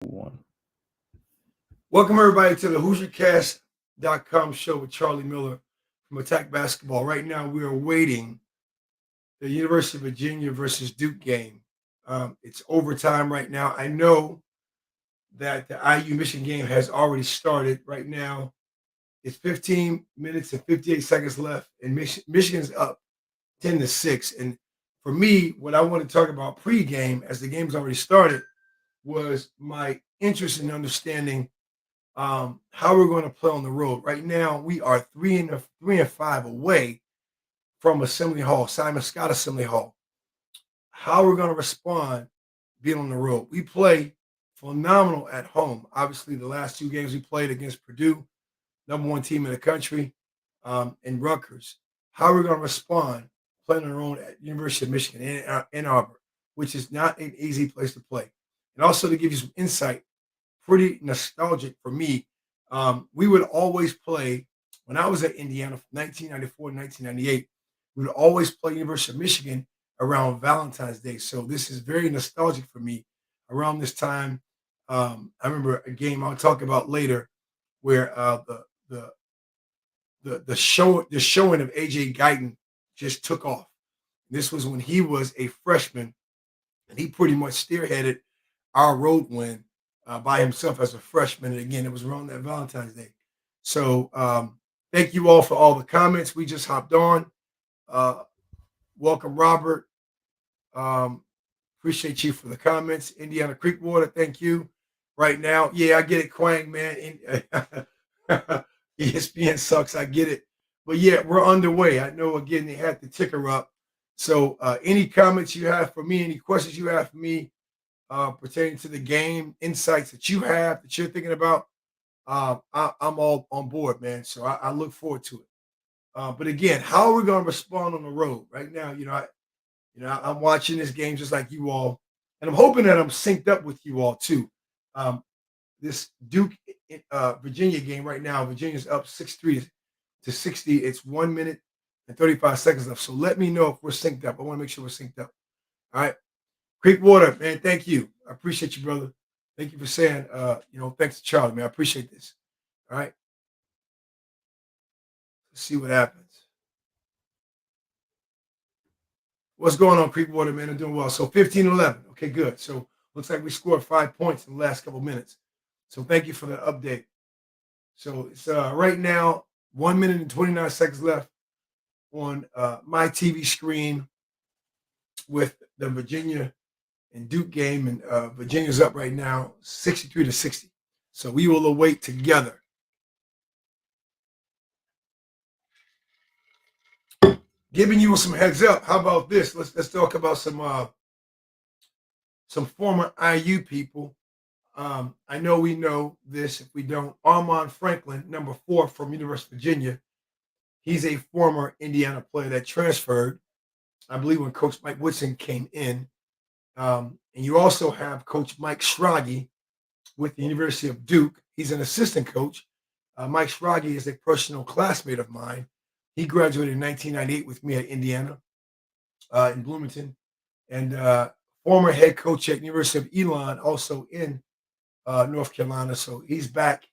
One. Welcome, everybody, to the HoosierCast.com show with Charlie Miller from Attack Basketball. Right now, we are waiting the University of Virginia versus Duke game. It's overtime right now. I know that the IU Michigan game has already started. Right now, it's 15 minutes and 58 seconds left, and Michigan's up 10-6. And for me, what I want to talk about pregame, as the game's already started, was my interest in understanding how we're going to play on the road. Right now, we are 3-5 away from Assembly Hall, Simon Scott Assembly Hall. How we're going to respond being on the road. We play phenomenal at home. Obviously, the last two games we played against Purdue, #1 team in the country, and Rutgers. How we're going to respond playing on our own at University of Michigan in Ann Arbor, which is not an easy place to play. And also to give you some insight, pretty nostalgic for me. We would always play when I was at Indiana from 1994 to 1998. We would always play University of Michigan around Valentine's Day. So this is very nostalgic for me. Around this time, I remember a game I'll talk about later where the the showing of AJ Guyton just took off. This was when he was a freshman, and he pretty much spearheaded our road win by himself as a freshman. And again, it was around that Valentine's Day. So thank you all for all the comments. We just hopped on. Uh, Welcome, Robert. Um, Appreciate you for the comments. Indiana Creek Water, thank you. Right now, yeah, I get it, Quang, man. ESPN sucks. I get it. But yeah, we're underway. I know, again, they had the ticker up. So any comments you have for me, any questions you have for me, pertaining to the game, insights that you have that you're thinking about, I'm all on board, man. So I look forward to it. But again, how are we going to respond on the road right now? I'm watching this game just like you all, and I'm hoping that I'm synced up with you all too. Um, this Duke Virginia game right now, Virginia's up 6-3 to 60. It's 1 minute and 35 seconds left. So let me know if we're synced up. I want to make sure we're synced up. All right. Creek Water, man, thank you. I appreciate you, brother. Thank you for saying, thanks to Charlie, man. I appreciate this. All right. Let's see what happens. What's going on, Creek Water, man? I'm doing well. So 15-11. Okay, good. So looks like we scored 5 points in the last couple minutes. So thank you for the update. So it's right now 1 minute and 29 seconds left on my TV screen with the Virginia and Duke game, and Virginia's up right now 63 to 60. So we will await together. Giving you some heads up. How about this? Let's talk about some former IU people. I know we know this. If we don't, Armand Franklin, #4 from University of Virginia. He's a former Indiana player that transferred, I believe, when Coach Mike Woodson came in. And you also have Coach Mike Schrage with the University of Duke. He's an assistant coach. Mike Schrage is a personal classmate of mine. He graduated in 1998 with me at Indiana in Bloomington, and former head coach at University of Elon, also in North Carolina. So he's back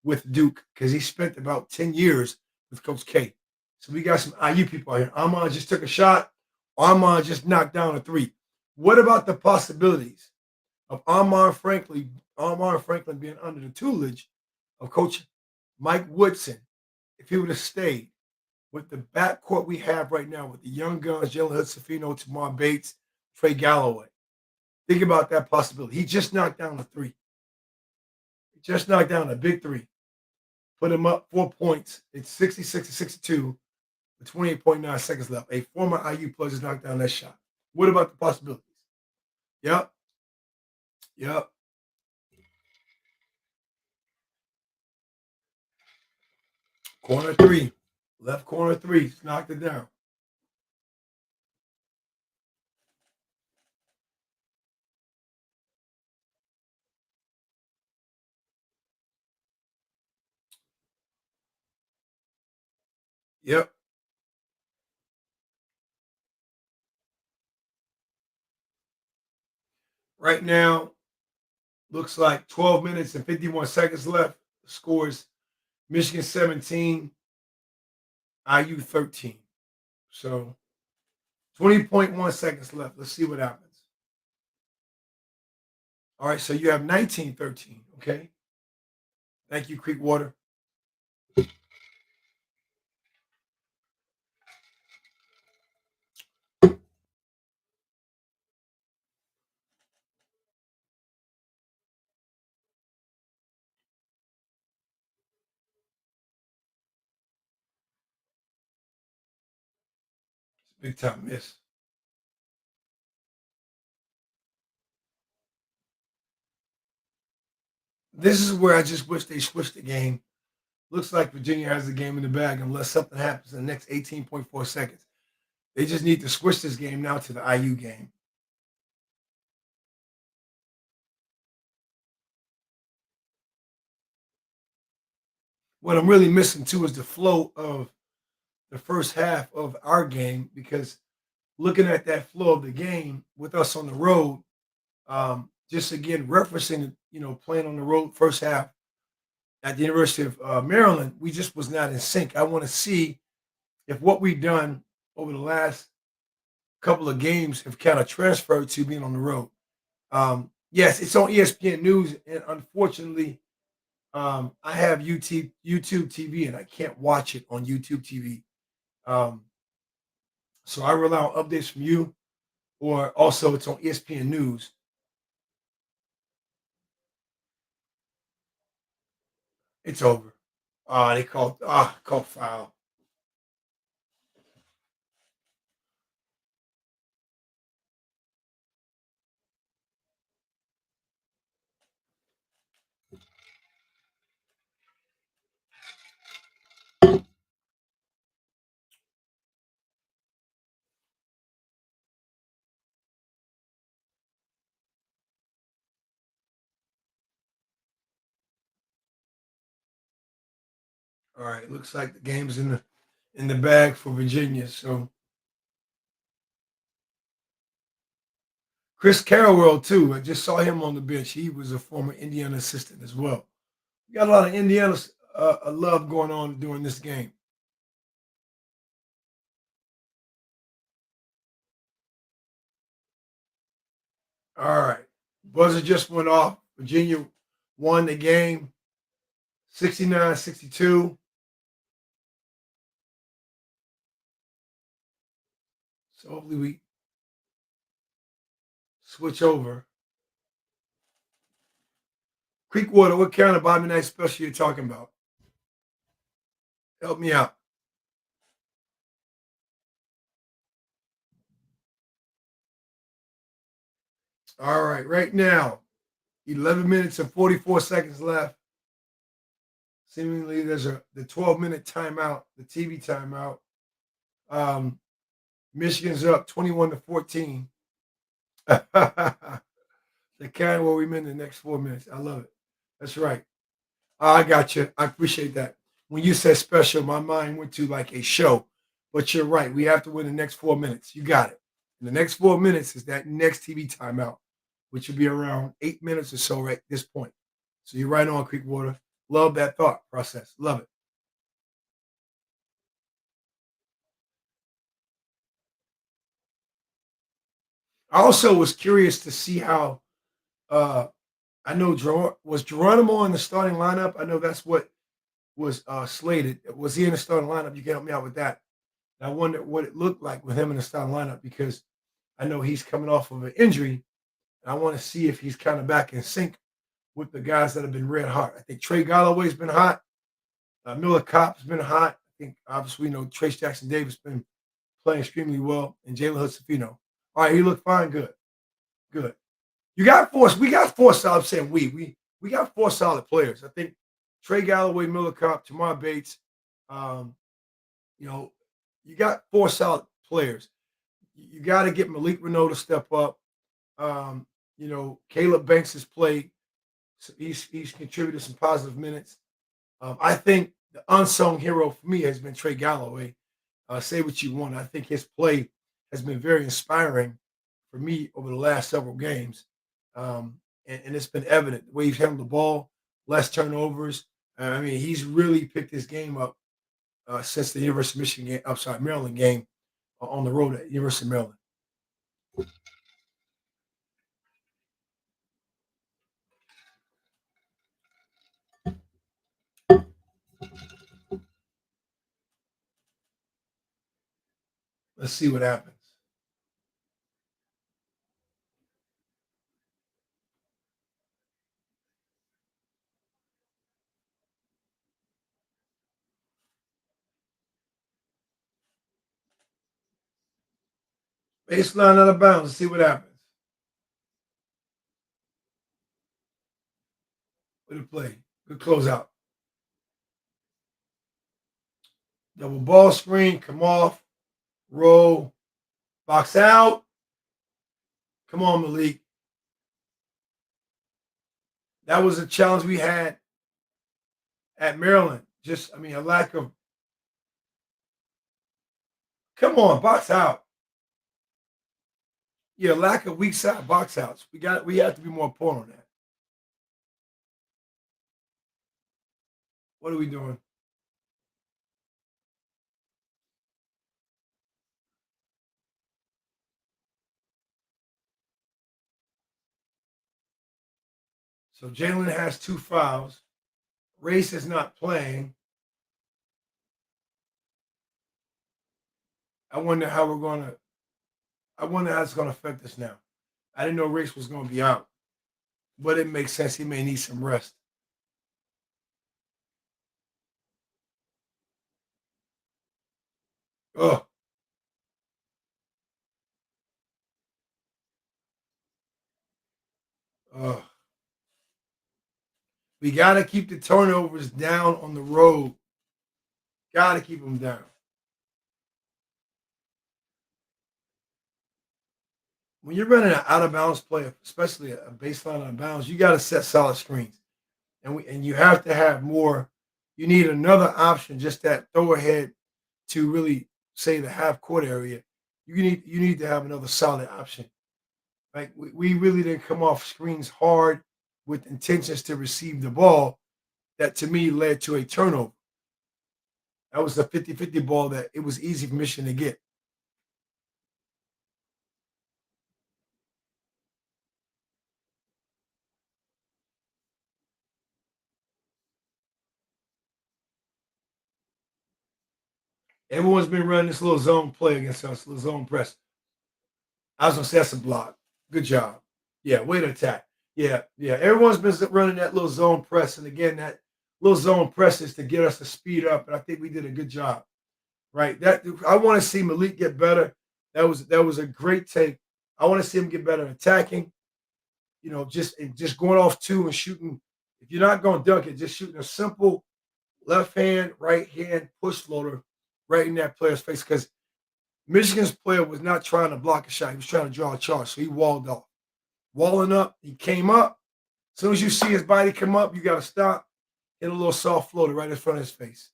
with Duke because he spent about 10 years with Coach K. So we got some IU people out here. Armand just took a shot. Armand just knocked down a three. What about the possibilities of Armand Franklin being under the tutelage of Coach Mike Woodson if he would have stayed with the backcourt we have right now with the young guns, Jalen Hood-Schifino, Tamar Bates, Trey Galloway? Think about that possibility. He just knocked down a three. He just knocked down a big three. Put him up 4 points. It's 66 to 62 with 28.9 seconds left. A former IU player just knocked down that shot. What about the possibilities? Yep. Yep. Corner three. Left corner three. Knocked it down. Yep. Right now, Looks like 12 minutes and 51 seconds left. Scores Michigan 17, IU 13. So 20.1 seconds left. Let's see what happens. All right, so you have 19-13. Okay. Thank you, Creekwater. Big time miss. This is where I just wish they switched the game. Looks like Virginia has the game in the bag unless something happens in the next 18.4 seconds. They just need to switch this game now to the IU game. What I'm really missing too is the flow of the first half of our game because looking at that flow of the game with us on the road, just again referencing, playing on the road first half at the University of Maryland, we just was not in sync. I want to see if what we've done over the last couple of games have kind of transferred to being on the road. Yes, it's on ESPN News, and unfortunately, I have YouTube TV, and I can't watch it on YouTube TV. Um, so I rely on updates from you, or also it's on ESPN News. It's over. They called foul. All right, looks like the game's in the bag for Virginia. So Chris Carroll too. I just saw him on the bench. He was a former Indiana assistant as well. We got a lot of Indiana love going on during this game. All right, buzzer just went off. Virginia won the game, 69-62. So hopefully we switch over. Creekwater, what kind of Bobby Knight special you talking about? Help me out. All right, right now, 11 minutes and 44 seconds left. Seemingly, there's the 12-minute timeout, the TV timeout. Um, Michigan's up 21-14. The kind where we in the next 4 minutes. I love it. That's right. I got you. I appreciate that. When you said special, my mind went to like a show. But you're right. We have to win the next 4 minutes. You got it. And the next 4 minutes is that next TV timeout, which will be around 8 minutes or so right at this point. So you're right on, Creekwater. Love that thought process. Love it. I also was curious to see how uh I know was Geronimo in the starting lineup. I know that's what was slated. Was he in the starting lineup? You can help me out with that. And I wonder what it looked like with him in the starting lineup because I know he's coming off of an injury. And I want to see if he's kind of back in sync with the guys that have been red hot. I think Trey Galloway's been hot. Miller Kopp's been hot. I think obviously we know Trace Jackson Davis been playing extremely well, and Jalen Hudson-Fino. All right, he looked fine. Good, good. You got four. We got four solid. I'm saying we got four solid players. I think Trey Galloway, Miller Kopp, Jamar Bates. Um, you know, you got four solid players. You got to get Malik Renault to step up. Caleb Banks has played. So he's contributed some positive minutes. I think the unsung hero for me has been Trey Galloway. Say what you want. I think his play has been very inspiring for me over the last several games. Um, and it's been evident the way he's handled the ball, less turnovers. I mean, he's really picked his game up since the University of Michigan game, upside Maryland game on the road at University of Maryland. Let's see what happens. Baseline out of bounds. Let's see what happens. With the play. Good closeout. Double ball screen. Come off. Roll. Box out. Come on, Malik. That was a challenge we had at Maryland. Just, I mean, a lack of. Come on, box out. Yeah, lack of weak side box outs. We have to be more important on that. What are we doing? So Jalen has 2 fouls. Race is not playing. I wonder how we're gonna. I wonder how it's gonna affect us now. I didn't know Race was gonna be out, but it makes sense. He may need some rest. Oh, oh. We got to keep the turnovers down on the road. Got to keep them down. When you're running an out of bounds play, especially a baseline out of bounds, you got to set solid screens, and you have to have more. You need another option, just that throw ahead to really say the half court area. You need to have another solid option. Like we really didn't come off screens hard with intentions to receive the ball. That to me led to a turnover. That was a 50-50 ball that it was easy for Michigan to get. Everyone's been running this little zone play against us, little zone press. I was gonna say that's a block. Good job. Yeah, way to attack. Yeah, yeah. Everyone's been running that little zone press, and again, that little zone press is to get us to speed up. And I think we did a good job. Right. That I want to see Malik get better. That was a great take. I want to see him get better attacking. Just going off two and shooting. If you're not going to dunk it, just shooting a simple left hand, right hand push floater right in that player's face. Because Michigan's player was not trying to block a shot; he was trying to draw a charge. So he walled off. Walling up, he came up. As soon as you see his body come up, you got to stop. Hit a little soft floater right in front of his face.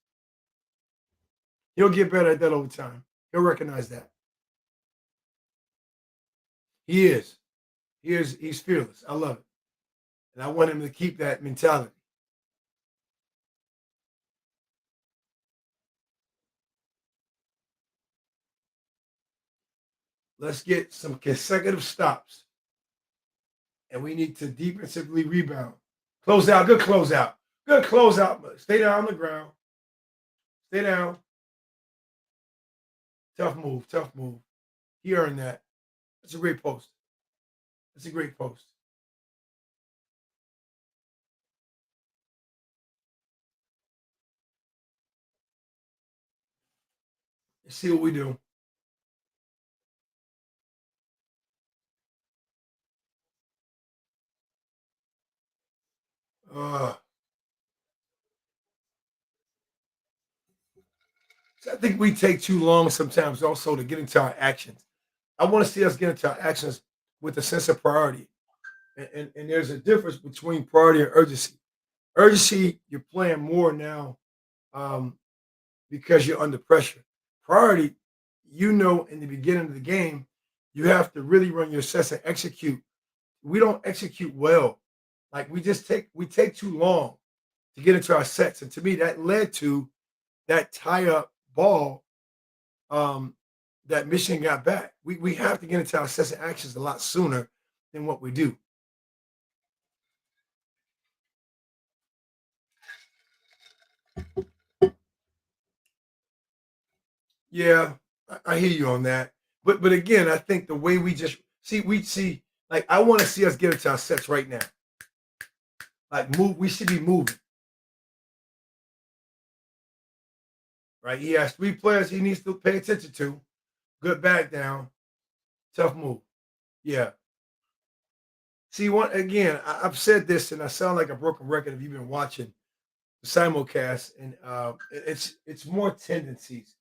He'll get better at that over time. He'll recognize that. He is. He is. He's fearless. I love it. And I want him to keep that mentality. Let's get some consecutive stops. And we need to defensively rebound. Close out. Good closeout. Good closeout. Stay down on the ground. Stay down. Tough move. Tough move. He earned that. That's a great post. That's a great post. Let's see what we do. Uh, so I think we take too long sometimes also to get into our actions. I want to see us get into our actions with a sense of priority. And there's a difference between priority and urgency. Urgency, you're playing more now um, because you're under pressure. Priority, in the beginning of the game, you have to really run your sets and execute. We don't execute well Like we take too long to get into our sets. And to me, that led to that tie up ball um, that Michigan got back. We have to get into our sets and actions a lot sooner than what we do. Yeah, I hear you on that. But again, I think the way we just see like I want to see us get into our sets right now. Like move, we should be moving. Right? He has three players he needs to pay attention to. Good back down, tough move. Yeah. See, one again, I've said this, and I sound like a broken record if you've been watching the simulcast, and it's more tendencies.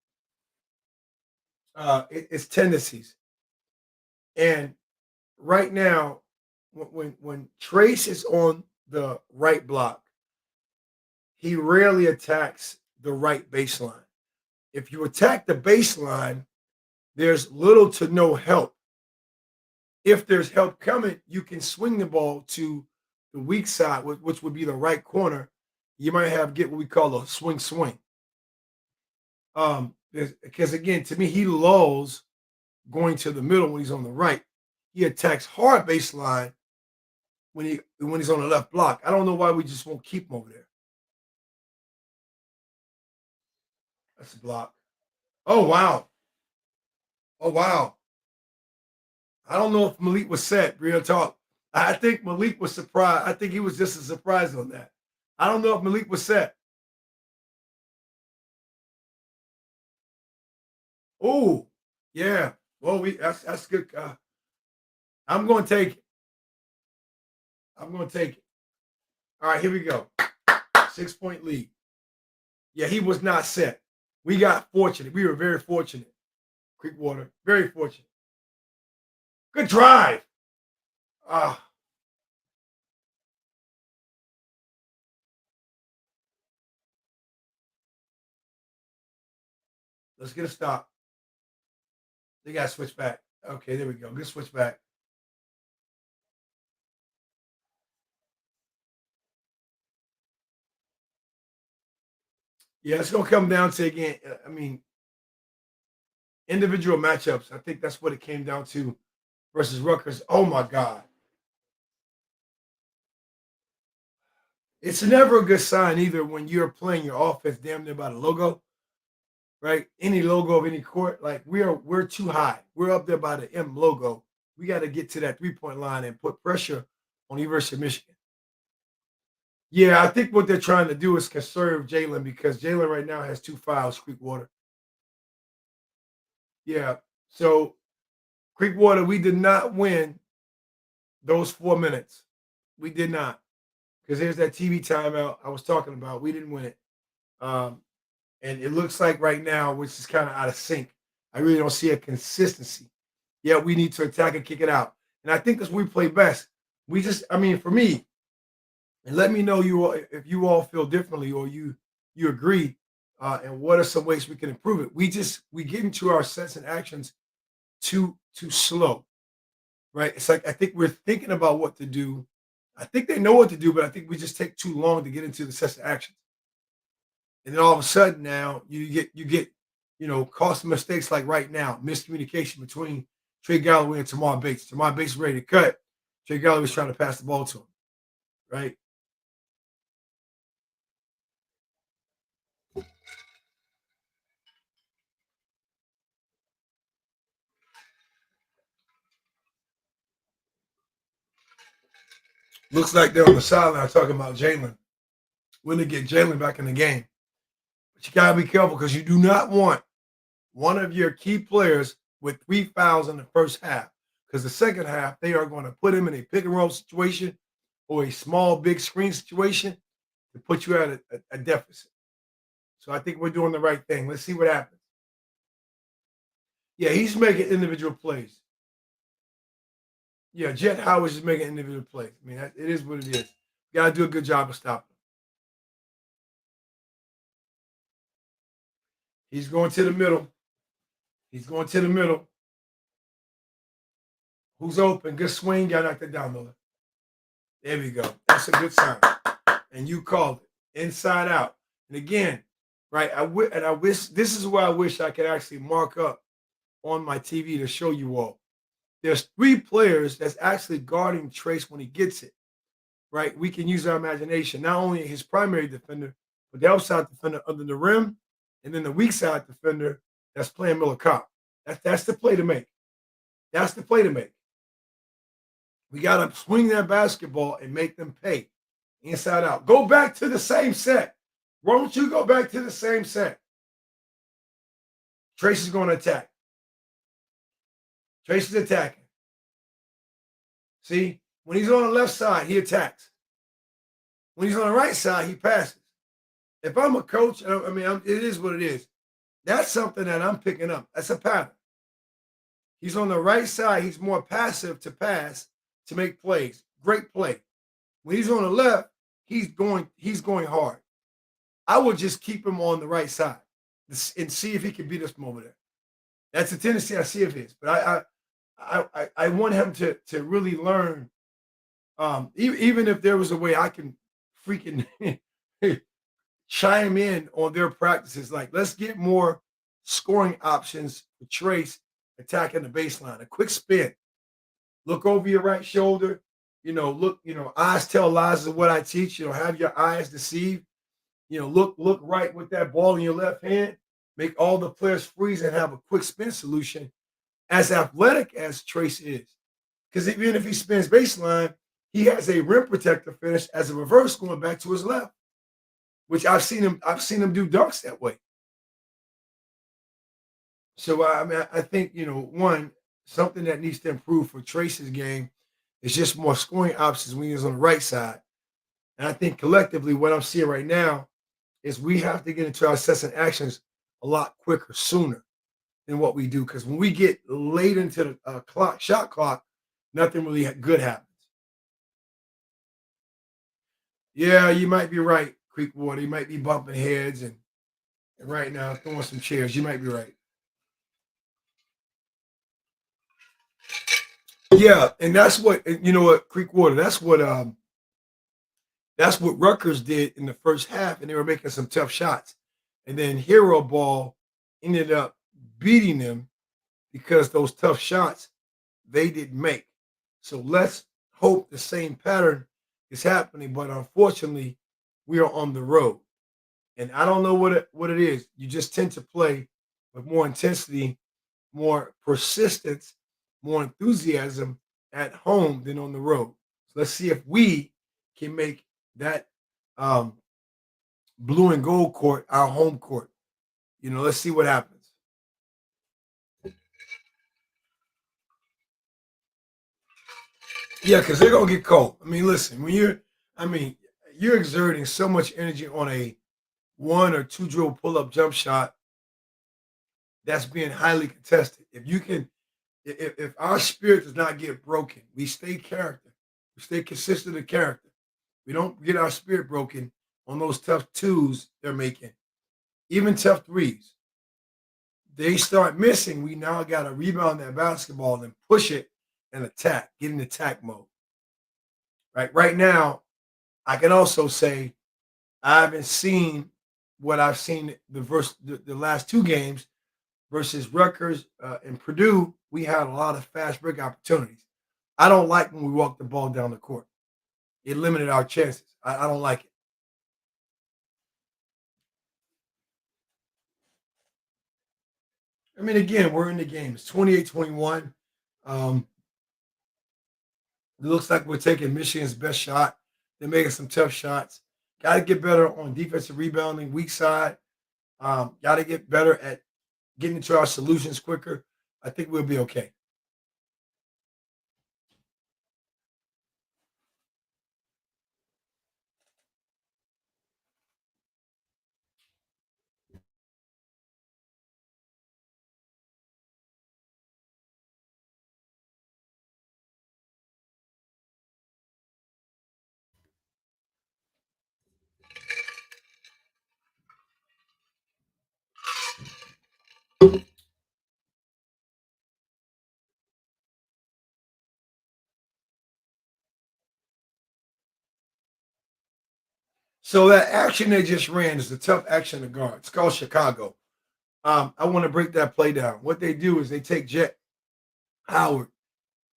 It's tendencies, and right now, when Trace is on the right block, he rarely attacks the right baseline. If you attack the baseline, there's little to no help. If there's help coming, you can swing the ball to the weak side, which would be the right corner. You might have get what we call a swing swing. Because again, to me, he lulls going to the middle when he's on the right. He attacks hard baseline when he's on the left block. I don't know why we just won't keep him over there. That's a block. Oh wow. Oh wow. I don't know if Malik was set. Real talk. I think Malik was surprised. I think he was just as surprised on that. I don't know if Malik was set. Oh, yeah. Well, we that's good. I'm going to take it. I'm going to take it. All right, here we go. 6 point lead. Yeah, he was not set. We got fortunate. We were very fortunate. Creekwater, very fortunate. Good drive. Ah, let's get a stop. They got to switch back. Okay, there we go. Good switch back. Yeah, it's gonna come down to again. I mean, individual matchups. I think that's what it came down to versus Rutgers. Oh my God, it's never a good sign either when you're playing your offense damn near by the logo, right? Any logo of any court, like we're too high. We're up there by the M logo. We got to get to that 3 point line and put pressure on University of Michigan. Yeah, I think what they're trying to do is conserve Jalen because Jalen right now has two fouls, Creekwater. Yeah. So Creekwater, we did not win those 4 minutes. We did not. Because there's that TV timeout I was talking about. We didn't win it. Um, and it looks like right now, which is kind of out of sync. I really don't see a consistency. Yeah, we need to attack and kick it out. And I think that's what we play best. We just, I mean, for me, and let me know you all if you all feel differently or you agree, and what are some ways we can improve it. We get into our sets and actions too slow, right? It's like I think we're thinking about what to do. I think they know what to do, but I think we just take too long to get into the sets of actions. And then all of a sudden now you get cost mistakes like right now, miscommunication between Trey Galloway and Tamar Bates. Tamar Bates is ready to cut. Trey Galloway's trying to pass the ball to him, right? Looks like they're on the sideline talking about Jalen. When they get Jalen back in the game. But you gotta be careful because you do not want one of your key players with three fouls in the first half. Because the second half, they are going to put him in a pick and roll situation or a small big screen situation to put you at a deficit. So I think we're doing the right thing. Let's see what happens. Yeah, he's making individual plays. Yeah, Jet Howard is making individual plays. I mean, it is what it is. You got to do a good job of stopping him. He's going to the middle. He's going to the middle. Who's open? Good swing. Got knocked it down, Miller. There we go. That's a good sign. And you called it inside out. And again, right? I wish this is where I wish I could actually mark up on my TV to show you all. There's three players that's actually guarding Trace when he gets it. Right? We can use our imagination. Not only his primary defender, but the outside defender under the rim, and then the weak side defender that's playing Miller Cop. That's the play to make. That's the play to make. We got to swing that basketball and make them pay inside out. Go back to the same set. Why don't you go back to the same set? Trace is going to attack. Trace is attacking. See, when he's on the left side, he attacks. When he's on the right side, he passes. If I'm a coach, it is what it is. That's something that I'm picking up. That's a pattern. He's on the right side. He's more passive to pass to make plays. Great play. When he's on the left, he's going hard. I would just keep him on the right side and see if he can beat us from over there. That's a tendency I see of his. But I want him to really learn. Even if there was a way I can freaking chime in on their practices, like let's get more scoring options for Trace attacking the baseline. A quick spin, look over your right shoulder. Look. Eyes tell lies is what I teach. Have your eyes deceive. Look right with that ball in your left hand. Make all the players freeze and have a quick spin solution. As athletic as Trace is, because even if he spins baseline, he has a rim protector finish as a reverse going back to his left, which I've seen him do dunks that way. So I think one something that needs to improve for Trace's game is just more scoring options when he's on the right side. And I think collectively, what I'm seeing right now is we have to get into our sets and actions a lot quicker, sooner than what we do. Because when we get late into the shot clock, nothing really good happens. Yeah, you might be right, Creekwater. You might be bumping heads and right now throwing some chairs. You might be right. Yeah, and that's what you know what Creekwater. That's what Rutgers did in the first half, and they were making some tough shots. And then Hero Ball ended up beating them because those tough shots they didn't make. So let's hope the same pattern is happening. But unfortunately, we are on the road. And I don't know what it is. You just tend to play with more intensity, more persistence, more enthusiasm at home than on the road. So let's see if we can make that um, blue and gold court our home court. Let's see what happens. Yeah, because they're gonna get cold. Listen, you're exerting so much energy on a one or two drill pull up jump shot that's being highly contested. If our spirit does not get broken, we stay character, we stay consistent in character. We don't get our spirit broken on those tough twos they're making, even tough threes. They start missing. We now got to rebound that basketball and push it and attack, get in attack mode. Right now, I can also say I haven't seen what I've seen the last two games versus Rutgers and Purdue. We had a lot of fast break opportunities. I don't like when we walk the ball down the court. It limited our chances. I don't like it. Again, we're in the game. It's 28-21. Um, it looks like we're taking Michigan's best shot. They're making some tough shots. Got to get better on defensive rebounding, weak side. Got to get better at getting into our solutions quicker. I think we'll be okay. So that action they just ran is a tough action to guard. It's called Chicago. I want to break that play down. What they do is they take Jet Howard.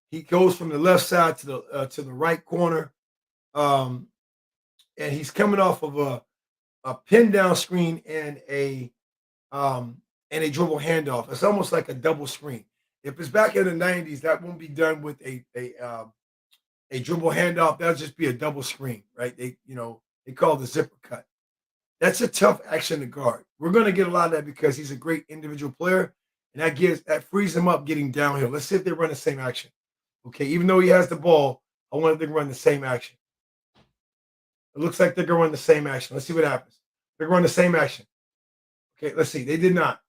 He goes from the left side to the right corner, um, and he's coming off of a pin down screen um, and a dribble handoff. It's almost like a double screen. If it's back in the '90s, that won't be done with a dribble handoff. That'll just be a double screen, right? They call it the zipper cut. That's a tough action to guard. We're going to get a lot of that because he's a great individual player, and that frees him up getting downhill. Let's see if they run the same action. Okay, even though he has the ball, I want them to run the same action. It looks like they're going to run the same action. Let's see what happens. They're going to run the same action. Okay, let's see. They did not.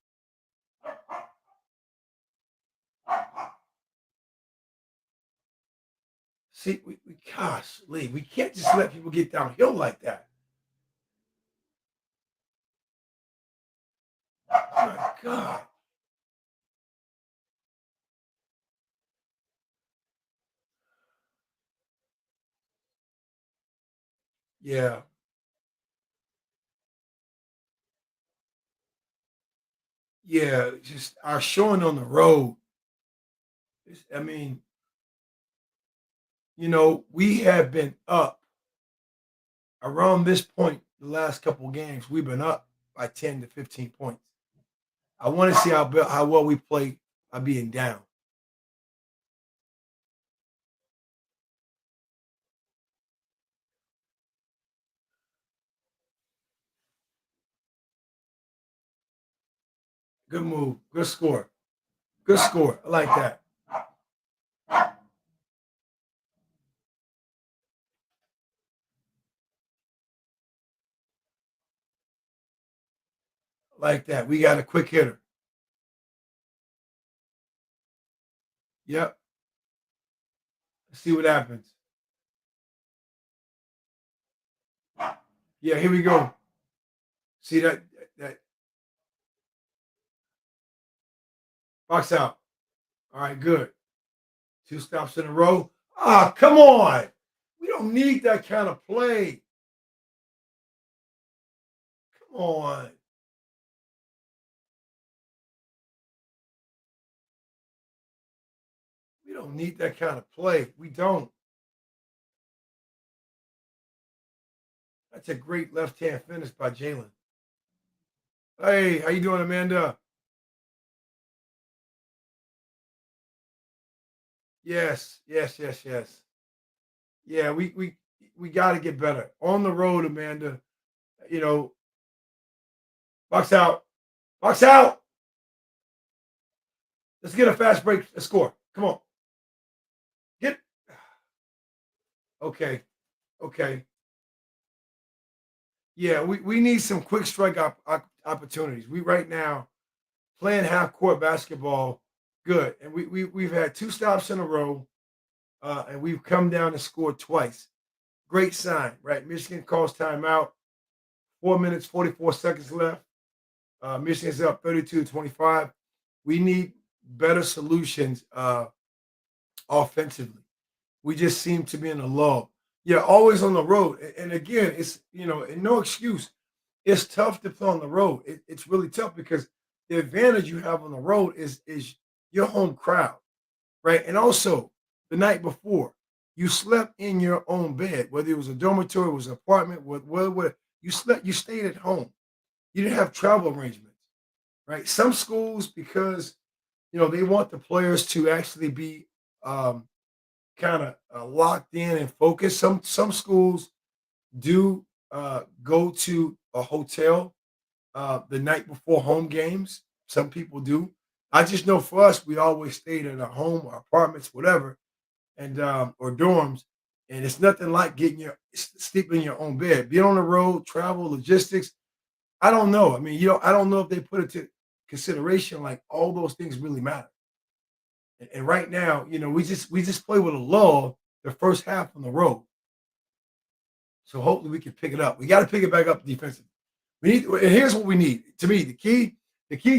See, gosh, Lee, we can't just let people get downhill like that. Oh my God. Yeah, yeah. Just our showing on the road. I mean, we have been up around this point the last couple of games. We've been up by 10 to 15 points. I want to see how well we play by being down. Good move. Good score. Good score. I like that. I like that. We got a quick hitter. Yep. Let's see what happens. Yeah, here we go. See that box out. All right, good. Two stops in a row. Ah, come on. We don't need that kind of play. Come on. We don't need that kind of play. We don't. That's a great left hand finish by Jalen. Hey, how you doing, Amanda? Yes, yes, yes, yes. Yeah, we got to get better on the road, Amanda. You know, box out, box out. Let's get a fast break. Let's score. Come on, get. Okay, okay. Yeah, we need some quick strike opportunities. We right now playing half court basketball, good, and we've had two stops in a row, and we've come down and scored twice. Great sign, right? Michigan calls timeout. 4 minutes 44 seconds left. Michigan's up 32-25. We need better solutions offensively. We just seem to be in a lull. Yeah, always on the road. And again, it's and no excuse. It's tough to play on the road. It's really tough because the advantage you have on the road is your home crowd, right? And also the night before, you slept in your own bed, whether it was a dormitory, it was an apartment, whether you stayed at home. You didn't have travel arrangements, right? Some schools, because they want the players to actually be kind of locked in and focused. Some schools do go to a hotel the night before home games. Some people do. I just know for us, we always stayed in our home, our apartments, whatever, and or dorms. And it's nothing like getting sleeping in your own bed. Being on the road, travel, logistics. I don't know. I mean, I don't know if they put it to consideration like all those things really matter. And right now, we just play with a lull the first half on the road. So hopefully we can pick it up. We got to pick it back up defensively. And here's what we need. To me, the key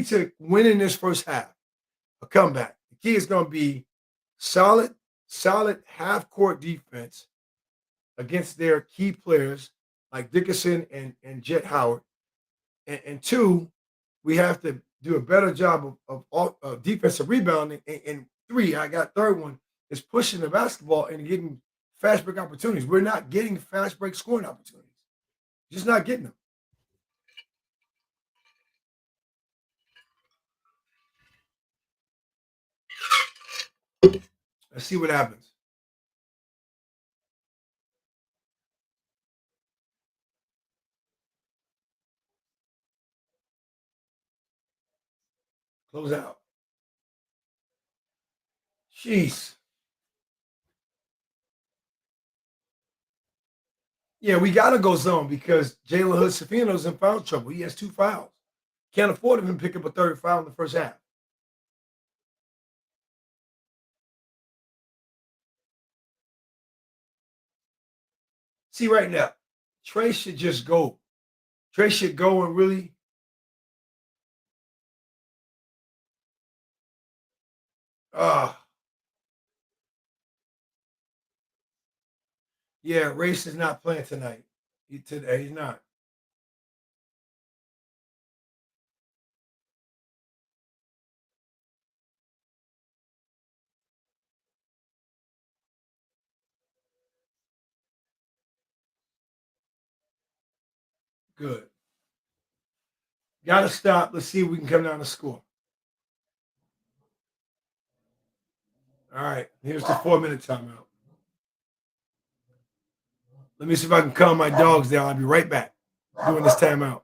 to winning this first half, a comeback. The key is going to be solid half court defense against their key players like Dickerson and Jet Howard. And two, we have to do a better job of defensive rebounding. And three, I got third one, is pushing the basketball and getting fast break opportunities. We're not getting fast break scoring opportunities. Just not getting them. Let's see what happens. Close out. Jeez. Yeah, we got to go zone because Jalen Hood Safino's in foul trouble. He has 2 fouls. Can't afford him to pick up a third foul in the first half. See, right now, Trey should just go. Trey should go and really. Uh, yeah, Race is not playing tonight. Today, he's not. Good. Got to stop. Let's see if we can come down to score. All right. Here's the 4-minute timeout. Let me see if I can calm my dogs down. I'll be right back doing this timeout.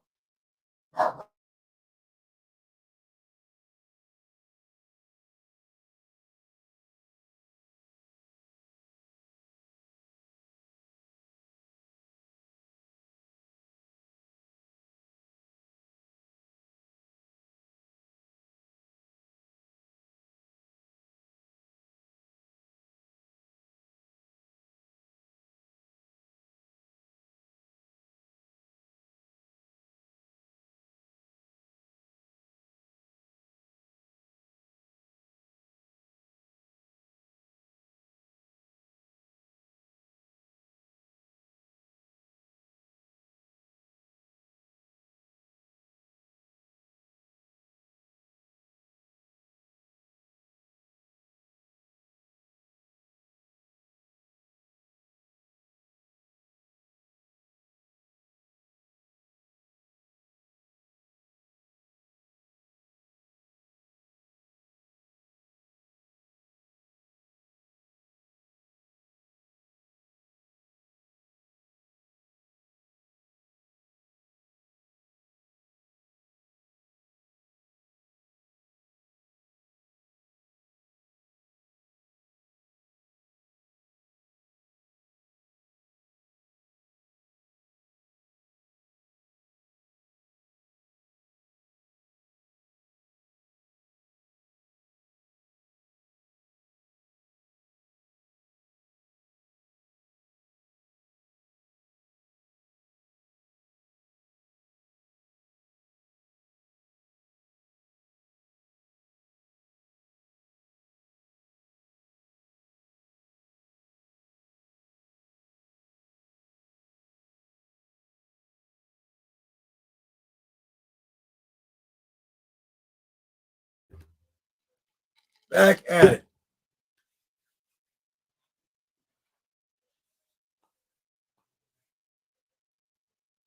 Back at it.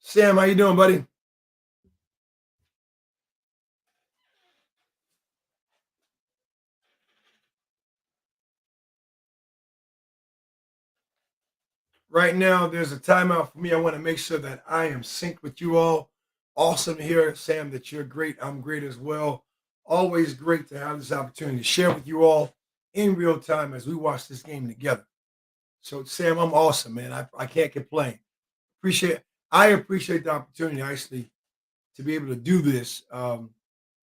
Sam, how you doing, buddy? Right now, there's a timeout for me. I want to make sure that I am synced with you all. Awesome to hear, Sam, that you're great. I'm great as well. Always great to have this opportunity to share with you all in real time as we watch this game together. So, Sam, I'm awesome, man. I can't complain. Appreciate I appreciate the opportunity actually to be able to do this.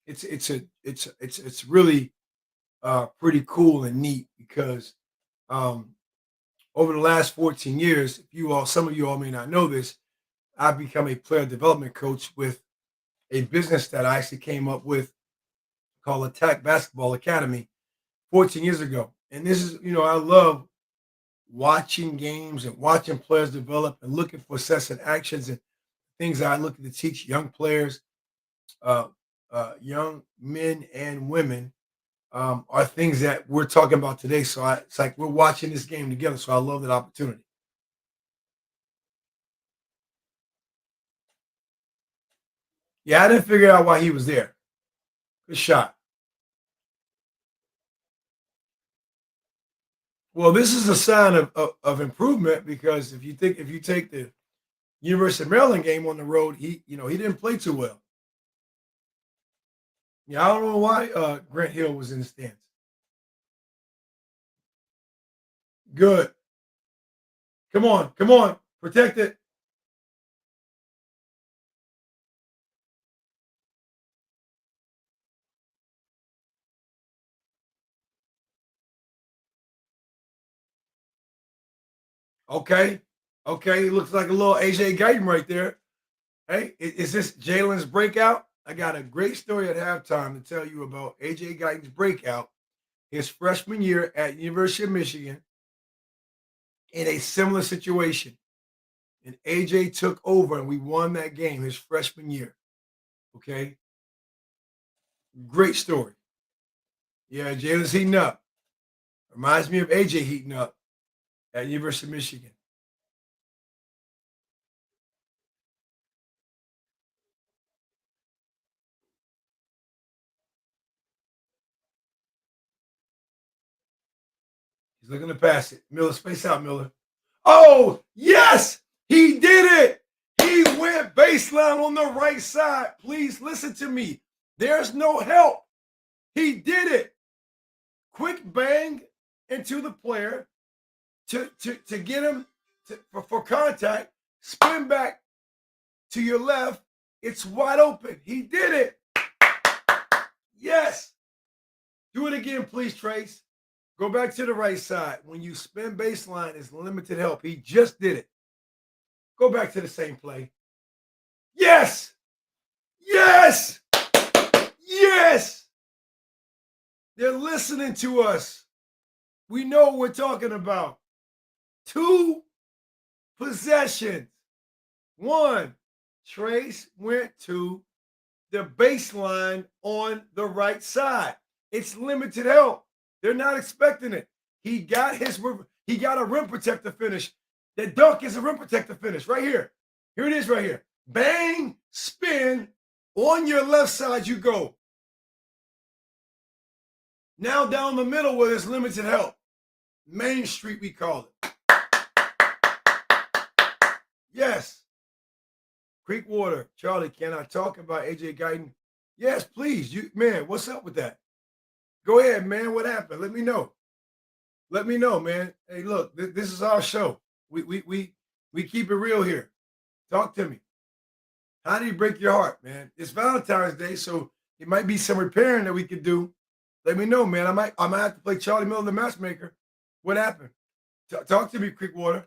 It's really pretty cool and neat because um, over the last 14 years, if you all, some of you all may not know this, I've become a player development coach with a business that I actually came up with called Attack Basketball Academy 14 years ago. And this is, I love watching games and watching players develop and looking for sets and actions and things I look to teach young players, uh, young men and women, are things that we're talking about today. So it's like we're watching this game together. So I love that opportunity. Yeah, I didn't figure out why he was there. Good shot. Well, this is a sign of improvement because if you take the University of Maryland game on the road, he didn't play too well. Yeah, I don't know why Grant Hill was in the stands. Good. Come on, protect it. Okay, okay. It looks like a little AJ Guyton right there. Hey, is this Jalen's breakout? I got a great story at halftime to tell you about AJ Guyton's breakout his freshman year at University of Michigan in a similar situation. And AJ took over and we won that game his freshman year. Okay. Great story. Yeah, Jalen's heating up. Reminds me of AJ heating up at University of Michigan. He's looking to pass it. Miller, space out, Miller. Oh, yes, he did it. He went baseline on the right side. Please listen to me. There's no help. He did it. Quick bang into the player to get him for contact. Spin back to your left. It's wide open. He did it. Yes. Do it again, please, Trace. Go back to the right side. When you spin baseline, it's limited help. He just did it. Go back to the same play. Yes. Yes. Yes. They're listening to us. We know what we're talking about. 2 possessions. 1, Trace went to the baseline on the right side. It's limited help. They're not expecting it. He got a rim protector finish. The dunk is a rim protector finish right here. Here it is right here. Bang, spin, on your left side you go. Now down the middle where there's limited help. Main Street, we call it. Yes. Creekwater, Charlie, can I talk about AJ Guyton? Yes, please. Man, what's up with that? Go ahead, man. What happened? Let me know. Let me know, man. Hey, look, this is our show. We keep it real here. Talk to me. How did he break your heart, man? It's Valentine's Day, so it might be some repairing that we could do. Let me know, man. I might have to play Charlie Miller, the matchmaker. What happened? Talk to me, Creekwater.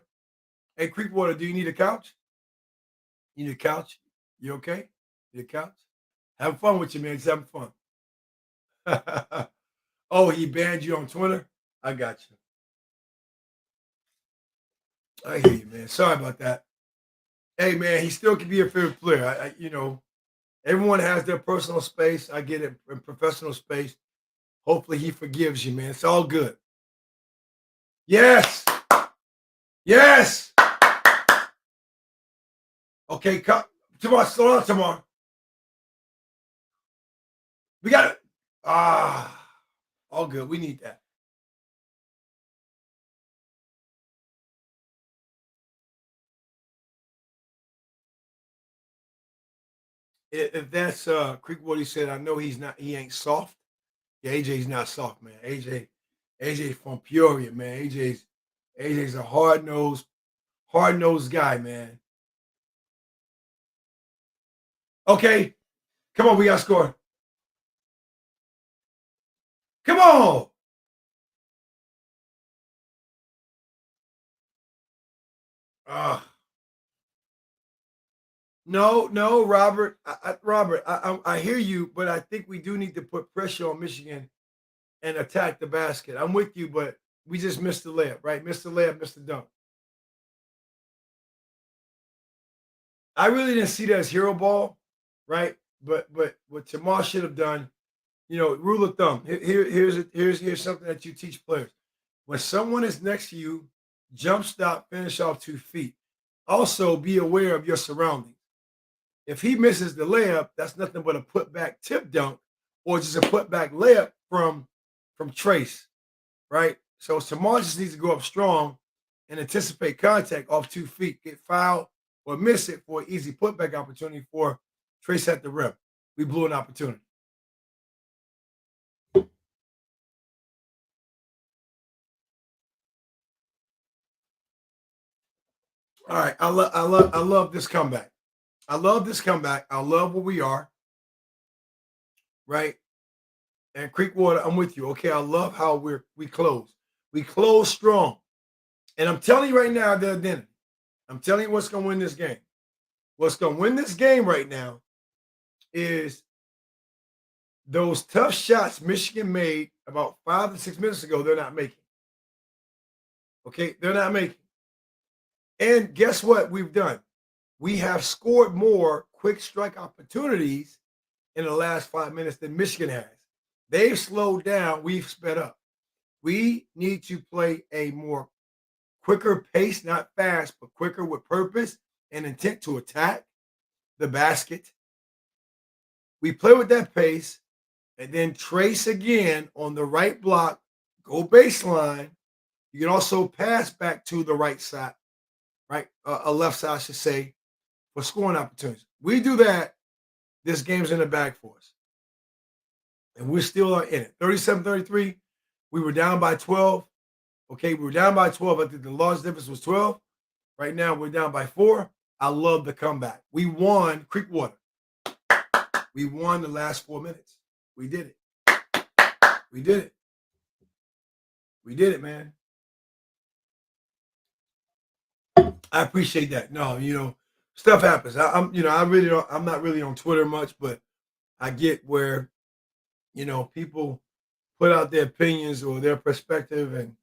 Hey, Creekwater, do you need a couch? You need a couch? You okay? Need a couch? Having fun with you, man. Just having fun. Oh, he banned you on Twitter? I got you. I hear you, man. Sorry about that. Hey, man, he still can be a favorite player. Everyone has their personal space. I get it in professional space. Hopefully, he forgives you, man. It's all good. Yes. Yes. Okay, tomorrow, slow down tomorrow. We got it. All good. We need that. If that's Creekwood, he said, I know he ain't soft. Yeah, AJ's not soft, man. AJ from Peoria, man. AJ's a hard nosed guy, man. Okay, come on, we got to score. Come on. Uh, no, Robert. Robert, I hear you, but I think we do need to put pressure on Michigan and attack the basket. I'm with you, but we just missed the layup, right? Missed the layup, missed the dunk. I really didn't see that as hero ball, right? But what Tamar should have done, rule of thumb. Here's something that you teach players. When someone is next to you, jump stop, finish off 2 feet. Also, be aware of your surroundings. If he misses the layup, that's nothing but a putback tip dunk, or just a putback layup from Trace, right? So Tamar just needs to go up strong and anticipate contact off 2 feet, get fouled or miss it for an easy putback opportunity for Trace at the rim. We blew an opportunity. All right, I love this comeback. I love this comeback. I love where we are, right? And Creekwater, I'm with you. Okay, I love how we close. We close strong. And I'm telling you right now, the identity. I'm telling you what's going to win this game. What's going to win this game right now is those tough shots Michigan made about 5 to 6 minutes ago, they're not making. Okay, they're not making. And guess what we've done? We have scored more quick strike opportunities in the last 5 minutes than Michigan has. They've slowed down, we've sped up. We need to play a more quicker pace, not fast, but quicker with purpose and intent to attack the basket. We play with that pace and then trace again on the right block, go baseline. You can also pass back to the right side, right? A left side, I should say, for scoring opportunities. We do that, this game's in the bag for us. And we're still in it. 37-33, we were down by 12. Okay, we were down by 12. I think the largest difference was 12. Right now, we're down by 4. I love the comeback. We won Creekwater. We won the last 4 minutes. We did it. We did it. We did it, man. I appreciate that. No, stuff happens. I'm not really on Twitter much, but I get where, people put out their opinions or their perspective, and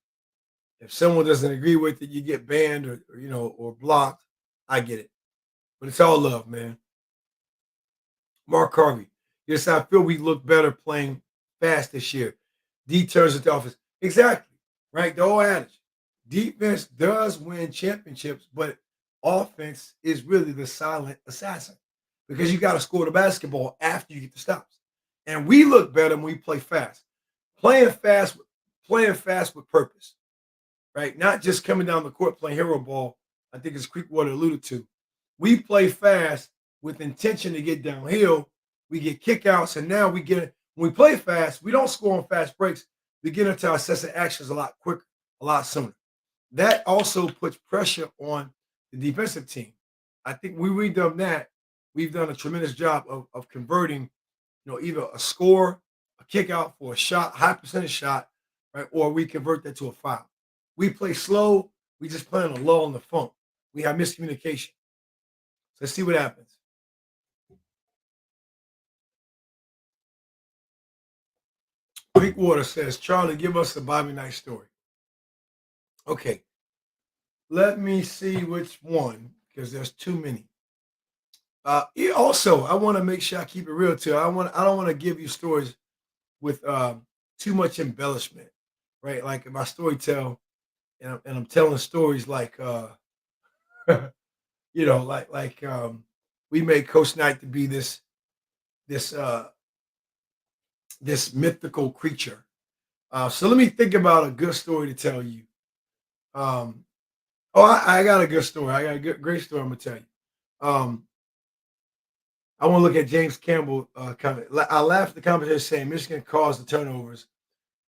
if someone doesn't agree with it, you get banned or blocked. I get it, but it's all love, man. Mark Harvey. Yes, I feel we look better playing fast this year. D turns it to offense. Exactly. Right. The old adage. Defense does win championships, but offense is really the silent assassin because you got to score the basketball after you get the stops. And we look better when we play fast. Playing fast with purpose. Right? Not just coming down the court playing hero ball. I think as Creekwater alluded to. We play fast with intention to get downhill. We get kickouts, and now when we play fast, we don't score on fast breaks. We get into our sets of actions a lot quicker, a lot sooner. That also puts pressure on the defensive team. I think we've done that. We've done a tremendous job of converting, either a score, a kick out for a shot, high percentage shot, right? Or we convert that to a foul. We play slow. We just play on a lull in the funk. We have miscommunication. So let's see what happens. Creekwater says, Charlie, give us the Bobby Knight story. Okay. Let me see which one, because there's too many. Also, I want to make sure I keep it real too. I don't want to give you stories with too much embellishment, right? Like if I story tell and I'm telling stories like we made Coach Knight to be this mythical creature. So let me think about a good story to tell you. I got a good story. I got a great story I'm gonna tell you. I want to look at James Campbell comment. I laughed at the conversation saying Michigan caused the turnovers,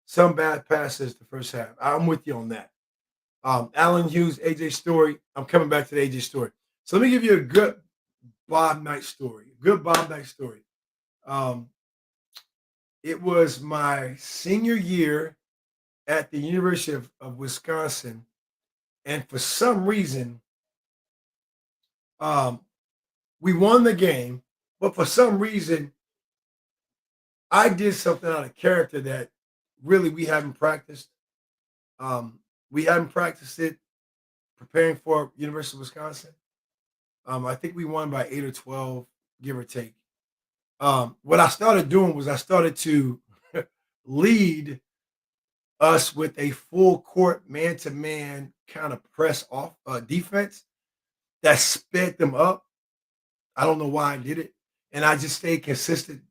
some bad passes the first half. I'm with you on that. Allen Hughes, AJ story. I'm coming back to the AJ story. So let me give you a good Bob Knight story. Good Bob Knight story. It was my senior year at the University of Wisconsin. And for some reason, we won the game. But for some reason, I did something out of character that really we haven't practiced. We haven't practiced it preparing for University of Wisconsin. I think we won by 8 or 12, give or take. What I started doing was I started to lead us with a full court man to man kind of press off defense that sped them up. I don't know why I did it, and I just stayed consistent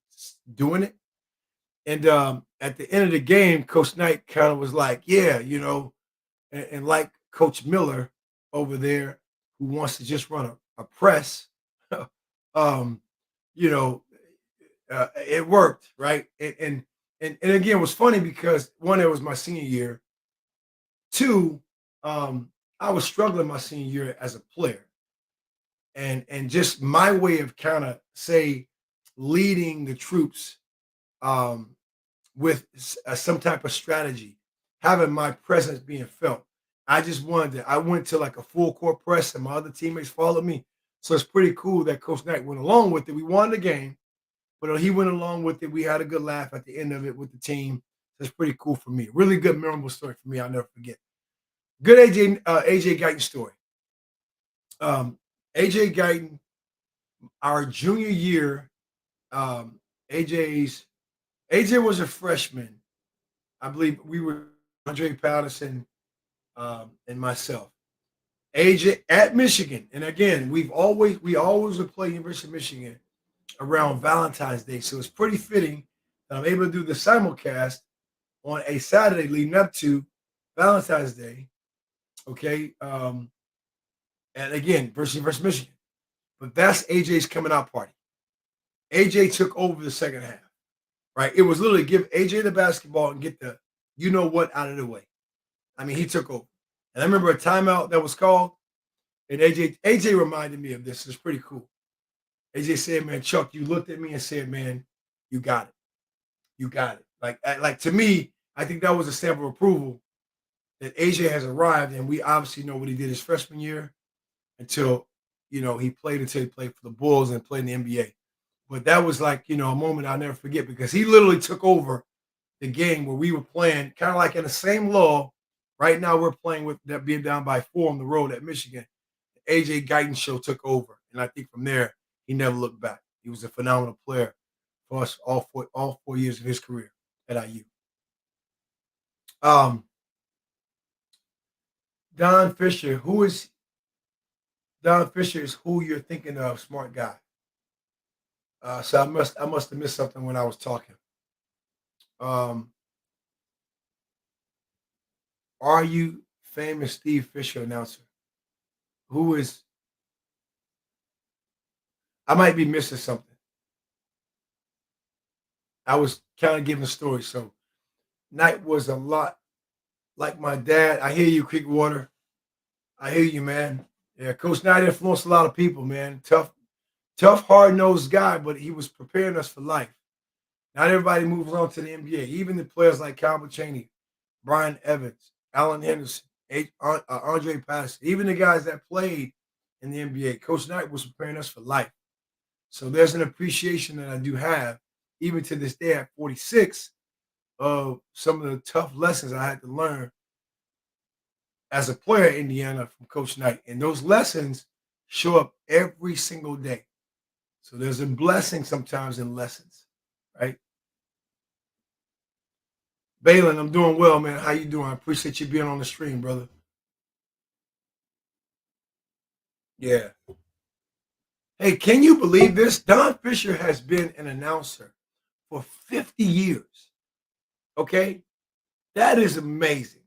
doing it. And at the end of the game, Coach Knight kind of was like, "Yeah, and like Coach Miller over there, who wants to just run a press, um, you know, it worked, right? And again, it was funny because one, it was my senior year. Two, I was struggling my senior year as a player, and just my way of kind of say leading the troops um, with some type of strategy, having my presence being felt. I just wanted to. I went to like a full court press, and my other teammates followed me. So it's pretty cool that Coach Knight went along with it. We won the game, but he went along with it. We had a good laugh at the end of it with the team. That's pretty cool for me. Really good, memorable story for me. I'll never forget. Good AJ Guyton story. AJ Guyton, our junior year, um, AJ's AJ was a freshman. I believe we were Andre Patterson and myself. AJ at Michigan, and again, we always would play University of Michigan around Valentine's Day, so it's pretty fitting that I'm able to do the simulcast on a Saturday leading up to Valentine's Day. Okay, and again, versus Michigan, but that's AJ's coming out party. AJ took over the second half. Right, it was literally give AJ the basketball and get the you know what out of the way. I mean, he took over, and I remember a timeout that was called, and AJ reminded me of this. It's pretty cool. AJ said, "Man, Chuck, you looked at me and said, man, you got it, you got it." Like to me, I think that was a stamp of approval that AJ has arrived, and we obviously know what he did his freshman year until he played for the Bulls and played in the NBA. But that was like a moment I'll never forget because he literally took over the game where we were playing kind of like in the same law. Right now, we're playing with that being down by 4 on the road at Michigan. The AJ Guyton show took over, and I think from there he never looked back. He was a phenomenal player for us all 4 years of his career at IU. Um, Don Fisher, who is Don Fisher? Is who you're thinking of? Smart guy. So I must have missed something when I was talking. Um, are you famous Steve Fisher announcer? Who is I might be missing something. I was kind of giving a story. So Knight was a lot like my dad. I hear you, Creekwater. I hear you, man. Yeah, Coach Knight influenced a lot of people, man. Tough, hard-nosed guy, but he was preparing us for life. Not everybody moves on to the NBA. Even the players like Calvin Chaney, Brian Evans, Allen Henderson, Andre Patterson, even the guys that played in the NBA, Coach Knight was preparing us for life. So there's an appreciation that I do have, even to this day at 46, of some of the tough lessons I had to learn as a player in Indiana from Coach Knight. And those lessons show up every single day. So there's a blessing sometimes in lessons, right? Balin, I'm doing well, man. How you doing? I appreciate you being on the stream, brother. Yeah. Hey, can you believe this? Don Fisher has been an announcer for 50 years. Okay? That is amazing.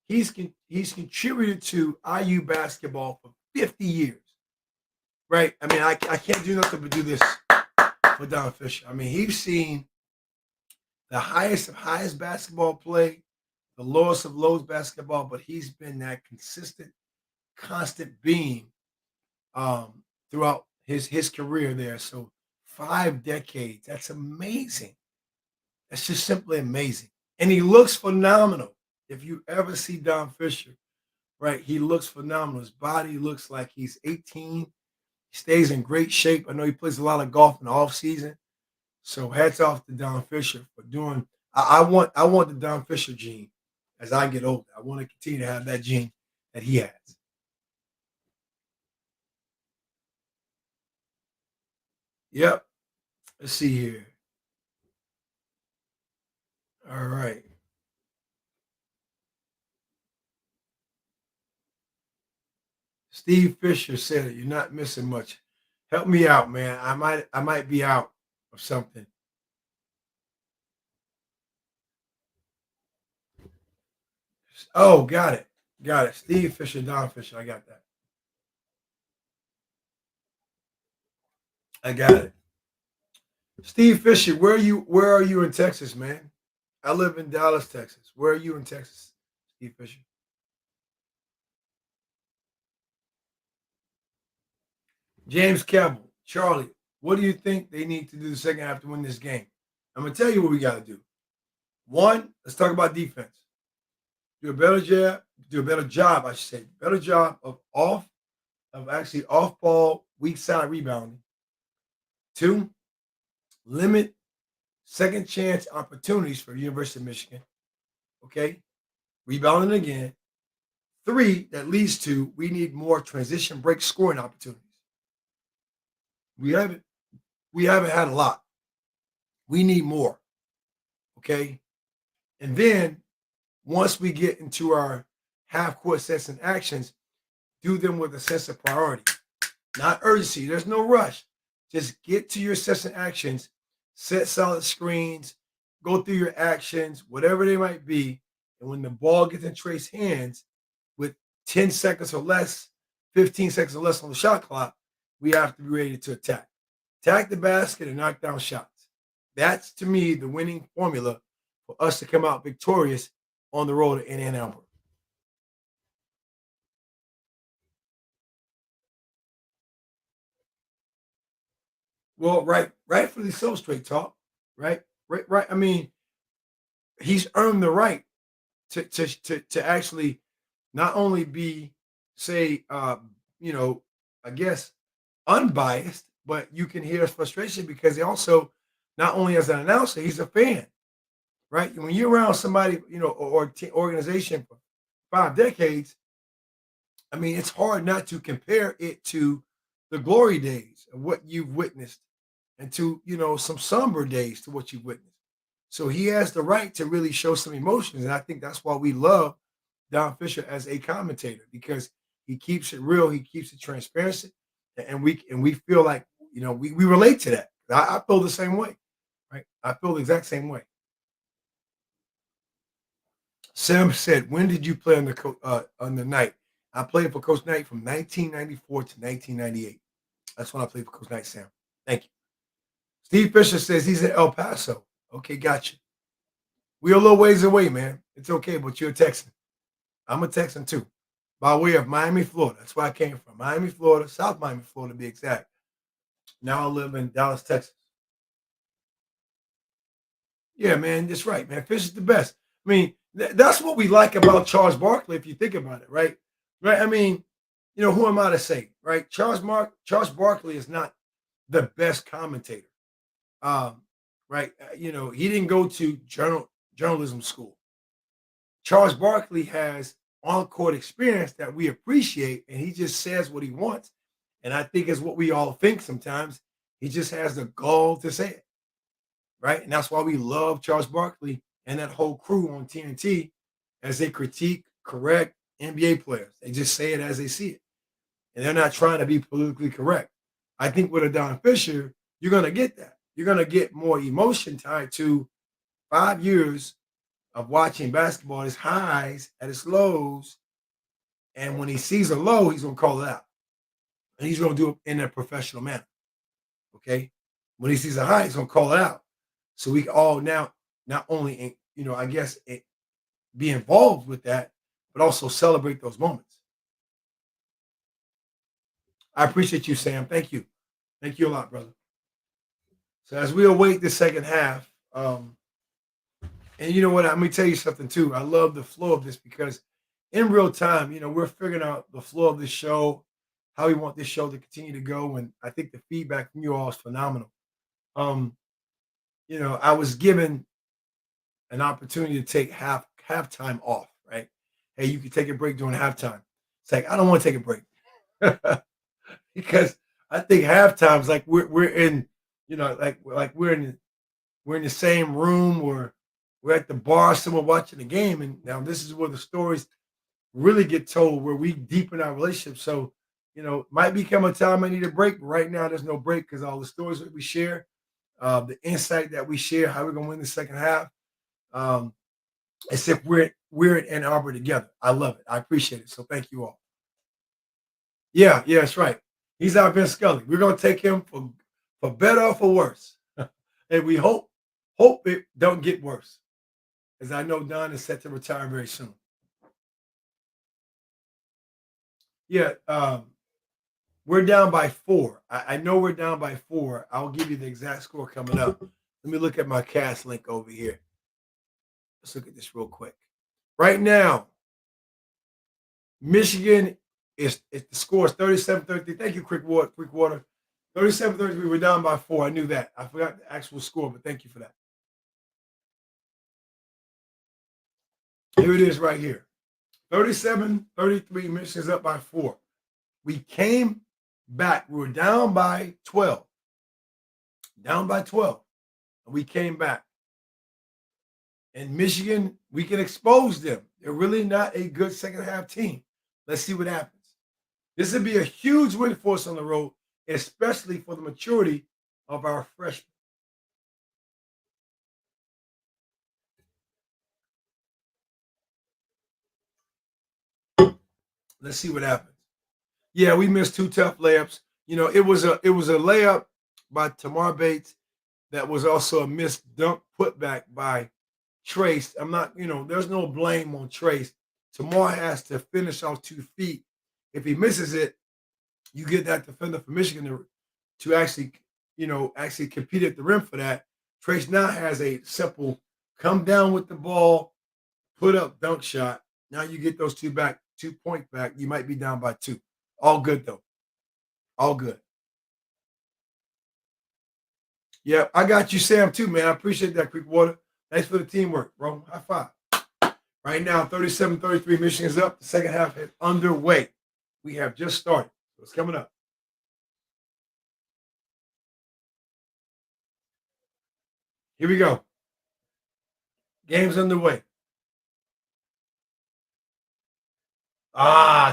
He's contributed to IU basketball for 50 years. Right? I mean, I can't do nothing but do this for Don Fisher. I mean, he's seen the highest of highest basketball play, the lowest of lows basketball, but he's been that consistent, constant being throughout his career there. So 5 decades. That's amazing. That's just simply amazing. And he looks phenomenal. If you ever see Don Fisher, right, he looks phenomenal. His body looks like he's 18. He stays in great shape. I know he plays a lot of golf in the off season. So hats off to Don Fisher for doing. I want the Don Fisher gene. as I get older. I want to continue to have that gene that he has. Yep. Let's see here. All right. Steve Fisher said it. You're not missing much. Help me out, man. I might be out of something. Oh, got it. Got it. Steve Fisher, Don Fisher. I got that. I got it. Steve Fisher, where are you in Texas, man? I live in Dallas, Texas. Where are you in Texas, Steve Fisher? James Campbell, Charlie, what do you think they need to do the second half to win this game? I'm gonna tell you what we gotta do. One, let's talk about defense. Do a better job, I should say, better job of actually off ball, weak side rebounding. Two, limit second chance opportunities for the University of Michigan. Okay, rebounding again. Three, that leads to we need more transition break scoring opportunities. We haven't we haven't had a lot. We need more. Okay, and then once we get into our half court sets and actions, do them with a sense of priority, not urgency. There's no rush. Just get to your sets and actions, set solid screens, go through your actions, whatever they might be. And when the ball gets in Trey's hands with 10 seconds or less, 15 seconds or less on the shot clock, we have to be ready to attack. Attack the basket and knock down shots. That's to me the winning formula for us to come out victorious on the road in Ann Arbor. Well, rightfully so, straight talk. Right. I mean, he's earned the right to actually not only be, say, I guess unbiased, but you can hear his frustration because he also not only as an announcer, he's a fan, right? When you're around somebody, or organization for 5 decades, I mean, it's hard not to compare it to the glory days of what you've witnessed and to, some somber days to what you've witnessed. So he has the right to really show some emotions. And I think that's why we love Don Fisher as a commentator because he keeps it real, he keeps it transparent, and we feel like, we relate to that. I feel the same way, right? I feel the exact same way. Sam said, "When did you play on the night?" I played for Coach Knight from 1994 to 1998. That's when I played for Coach Knight. Sam, thank you. Steve Fisher says he's in El Paso. Okay, gotcha. We're a little ways away, man. It's okay, but you're a Texan. I'm a Texan too, by way of Miami, Florida. That's where I came from. Miami, Florida, South Miami, Florida, to be exact. Now I live in Dallas, Texas. Yeah, man, that's right, man. Fish is the best. I mean, that's what we like about Charles Barkley, if you think about it, right? Right. I mean, who am I to say, right? Charles Barkley is not the best commentator. Um, right. He didn't go to journalism school. Charles Barkley has on-court experience that we appreciate, and he just says what he wants. And I think is what we all think sometimes. He just has the gall to say it, right? And that's why we love Charles Barkley and that whole crew on TNT as they critique, correct NBA players. They just say it as they see it. And they're not trying to be politically correct. I think with a Don Fisher, you're going to get that. You're going to get more emotion tied to 5 years of watching basketball at its highs, at its lows. And when he sees a low, he's going to call it out. And he's going to do it in a professional manner. Okay. When he sees a high, he's going to call it out. So we all now not only, I guess, be involved with that, but also celebrate those moments. I appreciate you, Sam. Thank you. Thank you a lot, brother. So as we await the second half, and you know what? Let me tell you something too. I love the flow of this because in real time, we're figuring out the flow of this show, how we want this show to continue to go, and I think the feedback from you all is phenomenal. Um, I was given an opportunity to take halftime off, right? Hey, you can take a break during halftime. It's like I don't want to take a break because I think halftime is like we're in, like we're in the same room or we're at the bar somewhere watching the game. And now this is where the stories really get told, where we deepen our relationship. So, might become a time I need a break, but right now there's no break because all the stories that we share, the insight that we share, how we're gonna win the second half. Um, as if we're in Ann Arbor together. I love it. I appreciate it. So thank you all. Yeah, yeah, that's right. He's our Vince Scully. We're gonna take him for better or for worse. And we hope it don't get worse. As I know Don is set to retire very soon. Yeah, we're down by 4. I know we're down by 4. I'll give you the exact score coming up. Let me look at my cast link over here. Let's look at this real quick. Right now, Michigan the score is 37-33. Thank you, Quick Water. 37-33. We're down by 4. I knew that. I forgot the actual score, but thank you for that. Here it is right here. 37-33. Michigan's up by 4. We came back. We were down by 12. Down by 12. And we came back. And Michigan, we can expose them. They're really not a good second half team. Let's see what happens. This would be a huge win for us on the road, especially for the maturity of our freshmen. Let's see what happens. Yeah, we missed 2 tough layups. It was a layup by Tamar Bates that was also a missed dunk putback by Trace. I'm not, there's no blame on Trace. Tamar has to finish off 2 feet. If he misses it, you get that defender from Michigan to actually compete at the rim for that. Trace now has a simple come down with the ball, put up dunk shot. Now you get those 2 points back. You might be down by 2. All good though. All good. Yeah, I got you, Sam, too, man. I appreciate that, Quick Water. Thanks for the teamwork, bro. High five. Right now, 37-33, Michigan's up. The second half is underway. We have just started. So it's coming up. Here we go. Game's underway.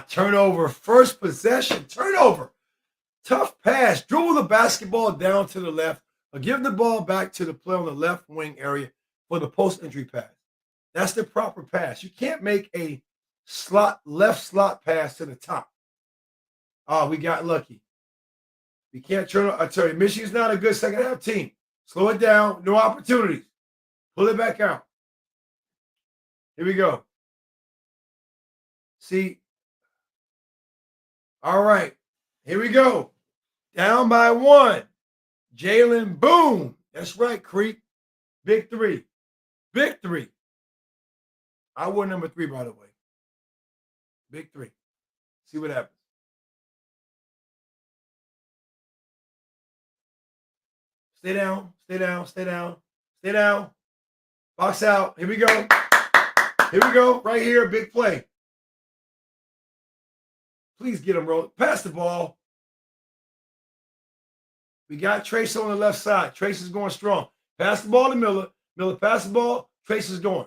Turnover. First possession. Turnover. Tough pass. Dribble the basketball down to the left. Or give the ball back to the player on the left wing area for the post entry pass. That's the proper pass. You can't make a left slot pass to the top. Oh, we got lucky. We can't turn. I tell you, Michigan's not a good second half team. Slow it down. No opportunities. Pull it back out. Here we go. See. All right. Here we go. Down by 1. Jalen, boom. That's right, Creek. Big 3. Big 3. I wore number 3, by the way. Big 3. See what happens. Stay down. Stay down. Stay down. Stay down. Box out. Here we go. Here we go. Right here. Big play. Please get him, bro. Pass the ball. We got Trace on the left side. Trace is going strong. Pass the ball to Miller. Miller pass the ball. Trace is going.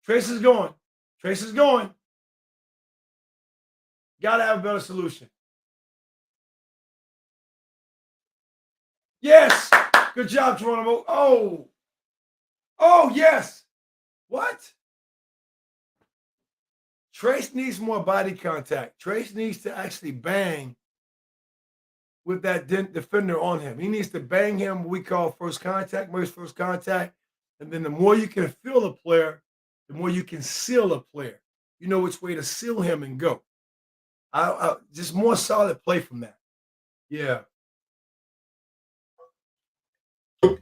Trace is going. Trace is going. Got to have a better solution. Yes. Good job, Geronimo. Oh. Oh, yes. What? Trace needs more body contact. Trace needs to actually bang with that defender on him. He needs to bang him, what we call first contact, first contact. And then the more you can feel a player, the more you can seal a player. You know which way to seal him and go. Just more solid play from that. Yeah. But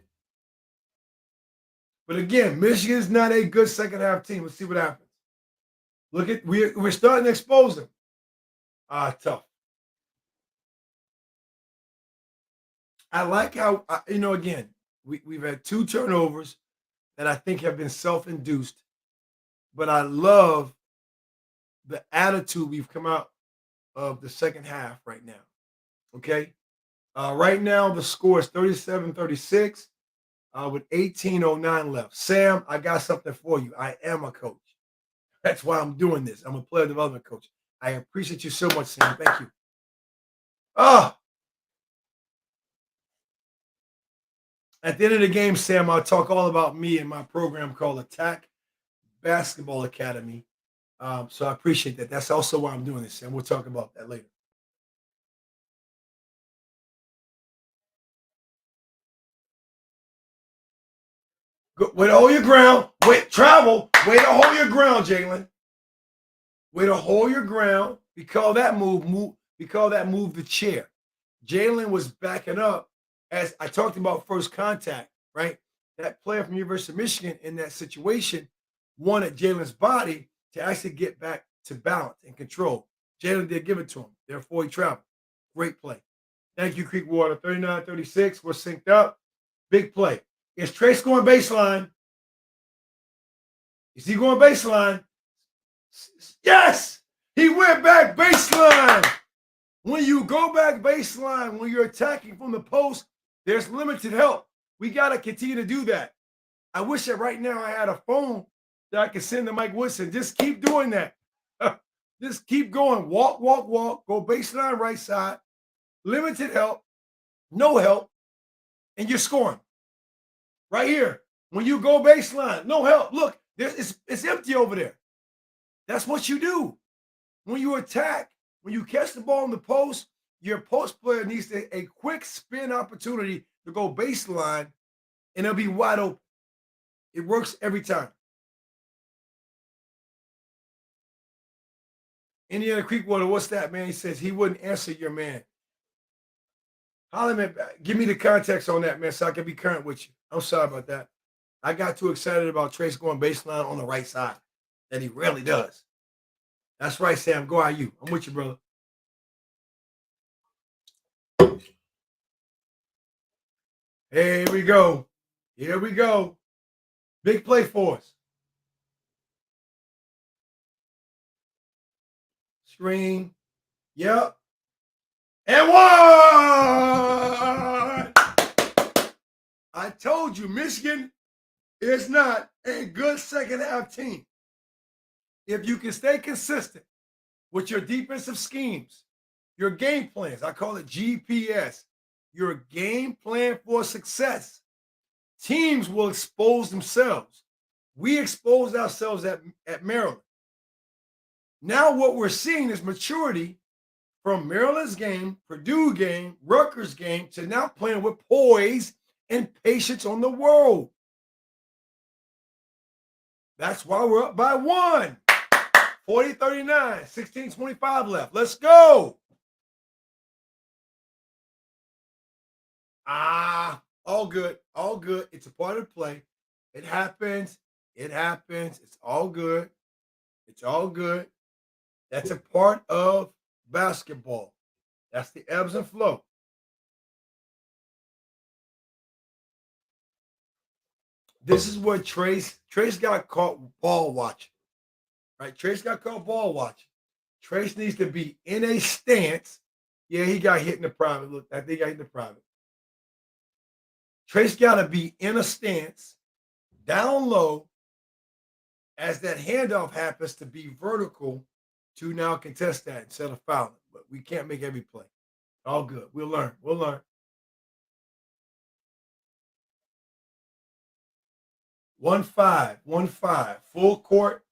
again, Michigan's not a good second half team. Let's see what happens. Look at we're starting to expose them. Tough. I like how again we've had 2 turnovers that I think have been self-induced. but I love the attitude we've come out of the second half right now. Okay. Right now, the score is 37-36 with 18:09 left. Sam, I got something for you. I am a coach. That's why I'm doing this. I'm a player development coach. I appreciate you so much, Sam. Thank you. At the end of the game, Sam, I'll talk all about me and my program called Attack Basketball Academy. So I appreciate that. That's also why I'm doing this, and we'll talk about that later. Go, way to hold your ground. Wait, travel. Way to hold your ground, Jalen. Way to hold your ground. We call that move. We call that move the chair. Jalen was backing up as I talked about first contact, right? That player from University of Michigan in that situation wanted Jalen's body to actually get back to balance and control. Jalen did give it to him. Therefore, he traveled. Great play. Thank you, Creekwater. 39-36. We're synced up. Big play. Is Trace going baseline? Is he going baseline? Yes! He went back baseline. When you go back baseline, when you're attacking from the post, there's limited help. We got to continue to do that. I wish that right now I had a phone that I could send to Mike Woodson. Just keep doing that. Just keep going. Walk, walk, walk. Go baseline right side. Limited help. No help. And you're scoring. Right here. When you go baseline, no help. Look, it's empty over there. That's what you do. When you attack, when you catch the ball in the post, your post player needs a quick spin opportunity to go baseline, and it'll be wide open. It works every time. Indiana Creekwater, what's that, man? He says he wouldn't answer your man. Hollyman, give me the context on that, man, so I can be current with you. I'm sorry about that. I got too excited about Trace going baseline on the right side that he rarely does. That's right, Sam. Go IU. I'm with you, brother. Here we go. Here we go. Big play for us. Screen. Yep. And one! I told you, Michigan is not a good second half team. If you can stay consistent with your defensive schemes, your game plans, I call it GPS, your game plan for success, teams will expose themselves. We exposed ourselves at Maryland. Now what we're seeing is maturity from Maryland's game, Purdue game, Rutgers game, to now playing with poise and patience on the road. That's why we're up by one. 40-39, 16-25 left. Let's go. All good. All good. It's a part of the play. It happens. It happens. It's all good. It's all good. That's a part of basketball. That's the ebbs and flow. This is what Trace got caught ball watching. Right? Trace got caught ball watching. Trace needs to be in a stance. Yeah, he got hit in the private. Look, I think he got hit in the private. Trace got to be in a stance, down low, as that handoff happens to be vertical to now contest that instead of fouling. But we can't make every play. All good. We'll learn. We'll learn. 1-5, 1-5. Full court,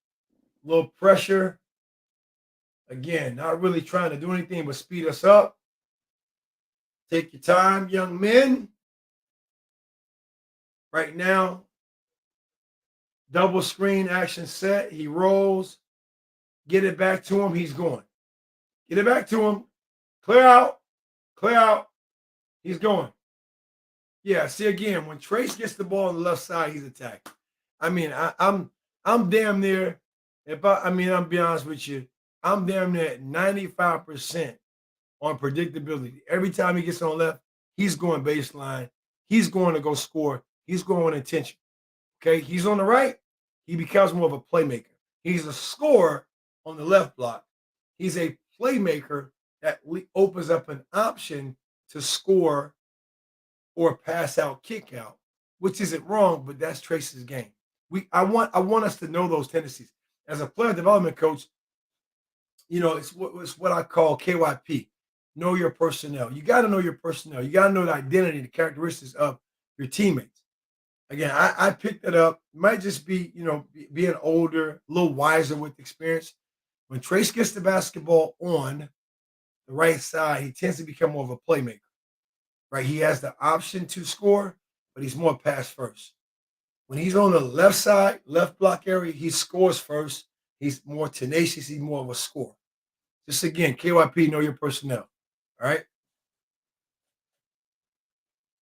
little pressure. Again, not really trying to do anything but speed us up. Take your time, young men. Right now, double screen action set. He rolls. Get it back to him. He's going. Get it back to him. Clear out. Clear out. He's going. Yeah, see again, when Trace gets the ball on the left side, he's attacking. I mean, I'm damn near, I'll be honest with you, I'm damn near at 95% on predictability. Every time he gets on left, he's going baseline. He's going to go score. He's going with intention. Okay, he's on the right. He becomes more of a playmaker. He's a scorer on the left block. He's a playmaker that opens up an option to score or pass out, kick out, which isn't wrong, but that's Trace's game. I want us to know those tendencies. As a player development coach, it's what I call KYP. Know your personnel. You got to know your personnel. You got to know the identity, the characteristics of your teammates. Again, I picked it up. Might just be, being older, a little wiser with experience. When Trace gets the basketball on the right side, he tends to become more of a playmaker, right? He has the option to score, but he's more pass first. When he's on the left side, left block area, he scores first. He's more tenacious. He's more of a scorer. Just again, KYP, know your personnel. All right.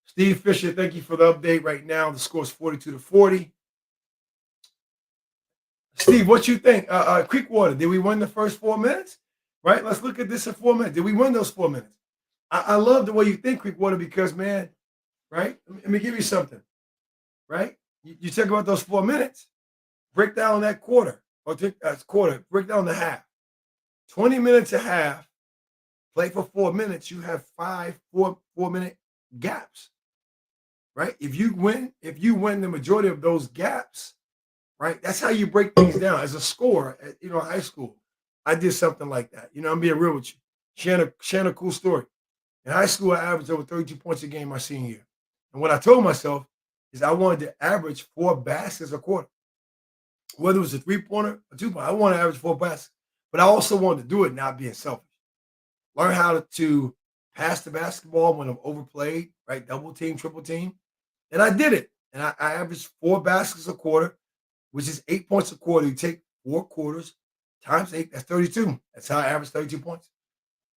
Steve Fisher, thank you for the update. Right now, the score is 42-40. Steve, what you think? Creekwater, did we win the first 4 minutes? Right? Let's look at this in 4 minutes. Did we win those 4 minutes? I love the way you think, Creekwater, because, man, right? Let me give you something, right? You talk about those 4 minutes. Break down that quarter, or quarter, break down the half. 20 minutes a half, play for 4 minutes, you have 4-minute gaps, right? If you win the majority of those gaps, right? That's how you break things down. As a scorer, high school, I did something like that. I'm being real with you. Sharing a cool story. In high school, I averaged over 32 points a game my senior year. And what I told myself is I wanted to average 4 baskets a quarter. Whether it was a 3-pointer or 2-pointer, I wanted to average 4 baskets. But I also wanted to do it not being selfish. Learn how to pass the basketball when I'm overplayed, right? Double team, triple team. And I did it. And I averaged 4 baskets a quarter, which is 8 points a quarter. You take 4 quarters times 8, that's 32. That's how I average 32 points,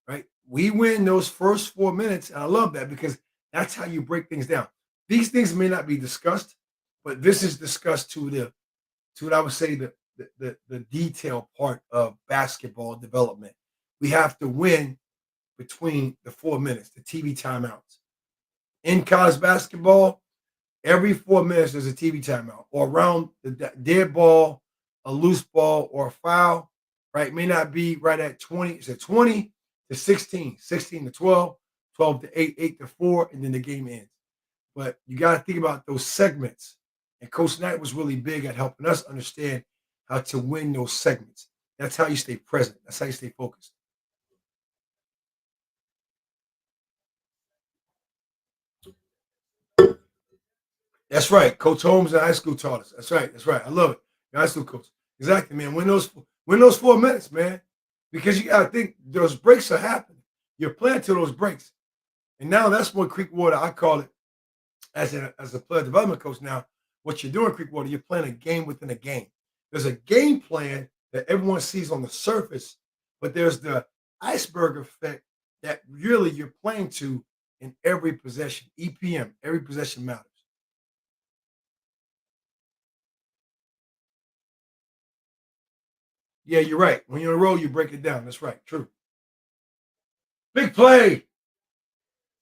right? We win those first 4 minutes, and I love that because that's how you break things down. These things may not be discussed, but this is discussed to what I would say the detail part of basketball development. We have to win between the 4 minutes, the TV timeouts. In college basketball, every 4 minutes there's a TV timeout, or around the dead ball, a loose ball, or a foul, right? It may not be right at 20. It's at 20 to 16, 16 to 12, 12 to 8, 8 to 4, and then the game ends. But you got to think about those segments. And Coach Knight was really big at helping us understand how to win those segments. That's how you stay present. That's how you stay focused. That's right. Coach Holmes in high school taught us. That's right. That's right. I love it. Your high school coach. Exactly, man. Win those 4 minutes, man. Because you gotta think those breaks are happening. You're playing to those breaks. And now that's what Creekwater, I call it as a player development coach now. What you're doing, Creekwater, you're playing a game within a game. There's a game plan that everyone sees on the surface, but there's the iceberg effect that really you're playing to in every possession. EPM, every possession matters. Yeah, you're right. When you're on a roll, you break it down. That's right. True. Big play.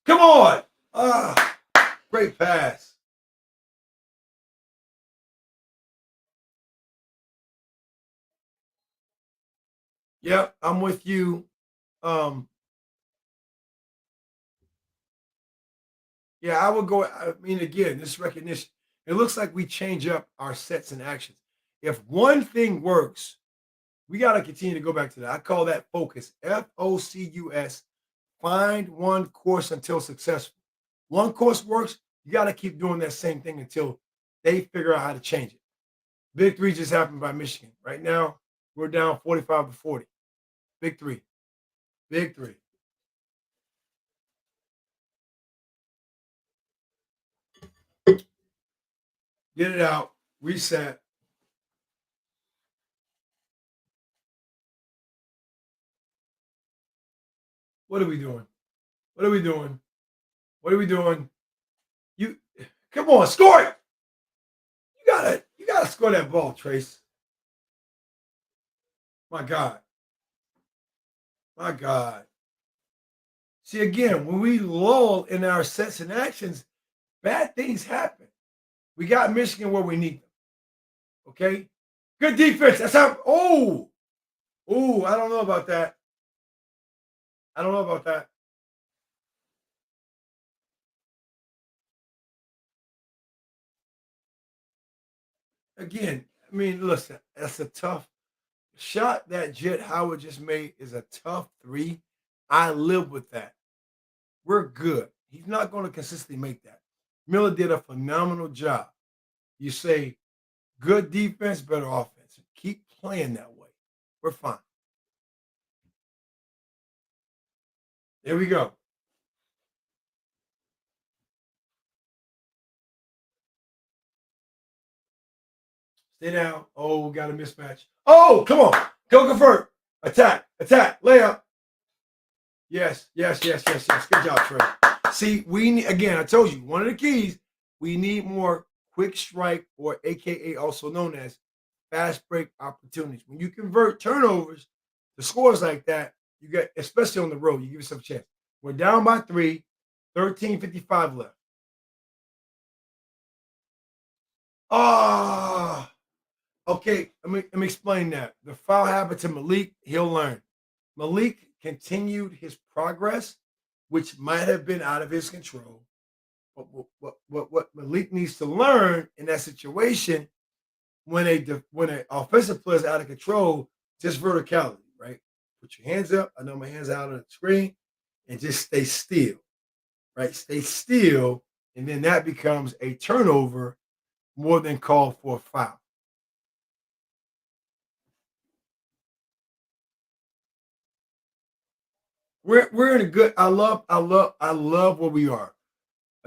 Come on. Ah, great pass. Yep, I'm with you. Um, yeah, I would go. I mean, again, this recognition. It looks like we change up our sets and actions. If one thing works, we got to continue to go back to that. I call that focus. FOCUS. Find one course until successful. One course works, you got to keep doing that same thing until they figure out how to change it. Big three just happened by Michigan. Right now, we're down 45-40. Big three. Big three. Get it out. Reset. What are we doing? What are we doing? What are we doing? You come on, score it. You gotta score that ball, Trace. My God. My God. See, again, when we lull in our sets and actions, bad things happen. We got Michigan where we need them. Okay. Good defense. That's how. Oh, I don't know about that. I don't know about that. Again, I mean, listen, that's a tough shot that Jet Howard just made is a tough three. I live with that. We're good. He's not going to consistently make that. Miller did a phenomenal job. You say good defense, better offense. Keep playing that way. We're fine. There we go. Stay down. Oh, we got a mismatch. Oh, come on. Go convert. Attack. Attack. Layup. Yes. Good job, Trey. See, we need, again, I told you, one of the keys, we need more quick strike, or AKA also known as fast break opportunities. When you convert turnovers to scores like that, you get, especially on the road, you give yourself a chance. We're down by 3, 13:55 left. Ah, okay. Let me explain that. The foul happened to Malik. He'll learn. Malik continued his progress, which might have been out of his control. But what Malik needs to learn in that situation, when an offensive player is out of control, just verticality, right? Put your hands up. I know my hands out on the screen, and just stay still, right? Stay still, and then that becomes a turnover more than called for a foul. We're in a good. I love where we are.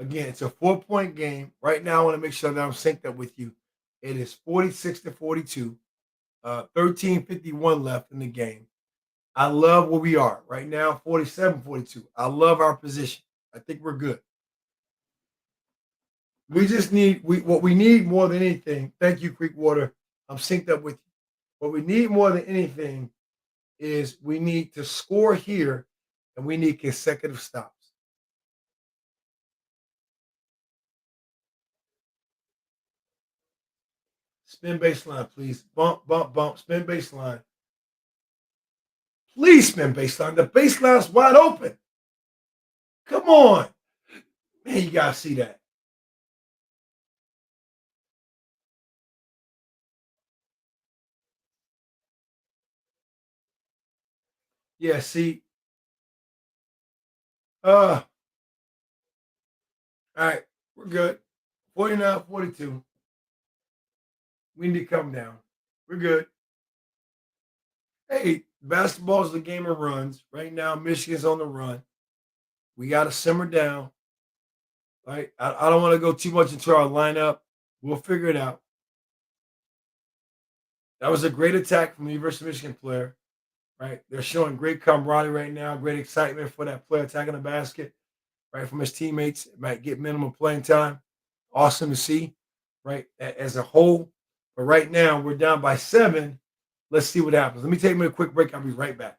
Again, it's a 4-point game. Right now, I want to make sure that I'm synced up with you. It is 46-42, 13:51 left in the game. I love where we are right now, 47-42. I love our position. I think we're good. We just need what we need more than anything. Thank you, Creekwater. I'm synced up with you. What we need more than anything is we need to score here, and we need consecutive stops. Spin baseline, please. Bump. Spin baseline. Please spin baseline. The baseline's wide open. Come on. Man, you gotta see that. Yeah, see. All right, we're good. 49-42. We need to come down. We're good. Hey, basketball is the game of runs. Right now, Michigan's on the run. We got to simmer down. Right? I don't want to go too much into our lineup. We'll figure it out. That was a great attack from the University of Michigan player. Right? They're showing great camaraderie right now, great excitement for that player attacking the basket. Right, from his teammates. It might get minimum playing time. Awesome to see. Right, as a whole. But right now, we're down by 7. Let's see what happens. Let me take me a quick break. I'll be right back.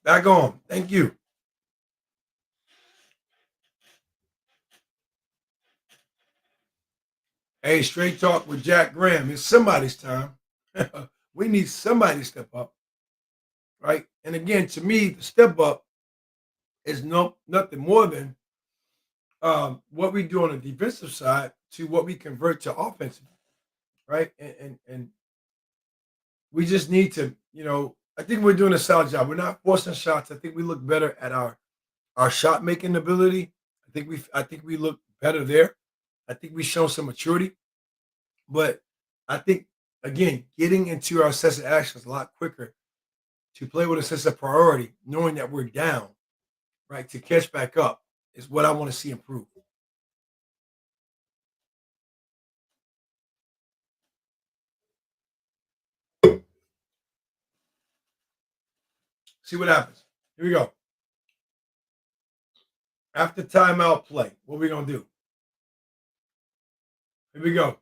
Back on. Thank you. Hey, Straight Talk with Jack Graham. It's somebody's time. We need somebody to step up, right? And again, to me, the step up is nothing more than what we do on the defensive side to what we convert to offensive, right? And we just need to, I think we're doing a solid job. We're not forcing shots. I think we look better at our shot making ability. I think we look better there. I think we've shown some maturity, but I think again, getting into our sets of actions a lot quicker to play with a sense of priority, knowing that we're down, right, to catch back up is what I want to see improve. See what happens. Here we go. After timeout play, what are we gonna do? Here we go.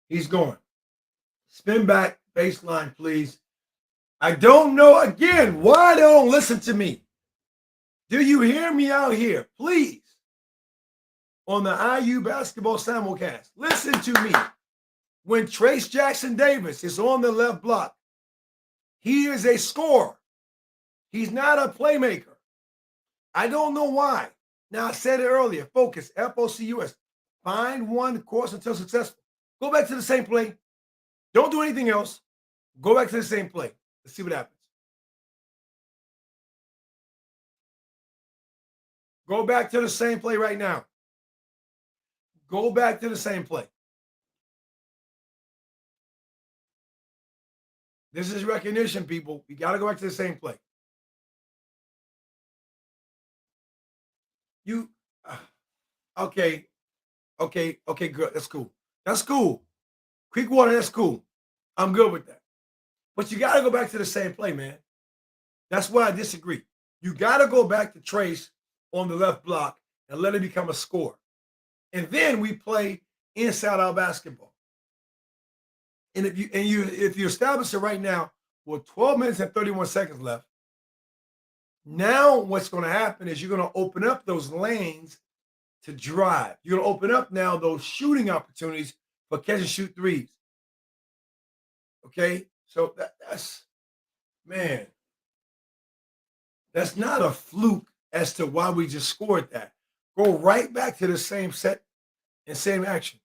He's going. Spin back, baseline, please. I don't know again why they don't listen to me. Do you hear me out here? Please. On the IU basketball simulcast, listen to me. When Trace Jackson Davis is on the left block, he is a scorer. He's not a playmaker. I don't know why. Now, I said it earlier. Focus, FOCUS. Find one course until successful. Go back to the same play. Don't do anything else. Go back to the same play. Let's see what happens. Go back to the same play right now. Go back to the same play. This is recognition, people. We got to go back to the same play. You, okay, good. That's cool. That's cool. Creek water, that's cool. I'm good with that. But you got to go back to the same play, man. That's why I disagree. You got to go back to Trace on the left block and let it become a score. And then we play inside our basketball. And if you establish it right now with 12 minutes and 31 seconds left, now what's going to happen is you're going to open up those lanes to drive. You're going to open up now those shooting opportunities for catch and shoot threes. Okay, so that's man, that's not a fluke as to why we just scored that. Go right back to the same set and same action.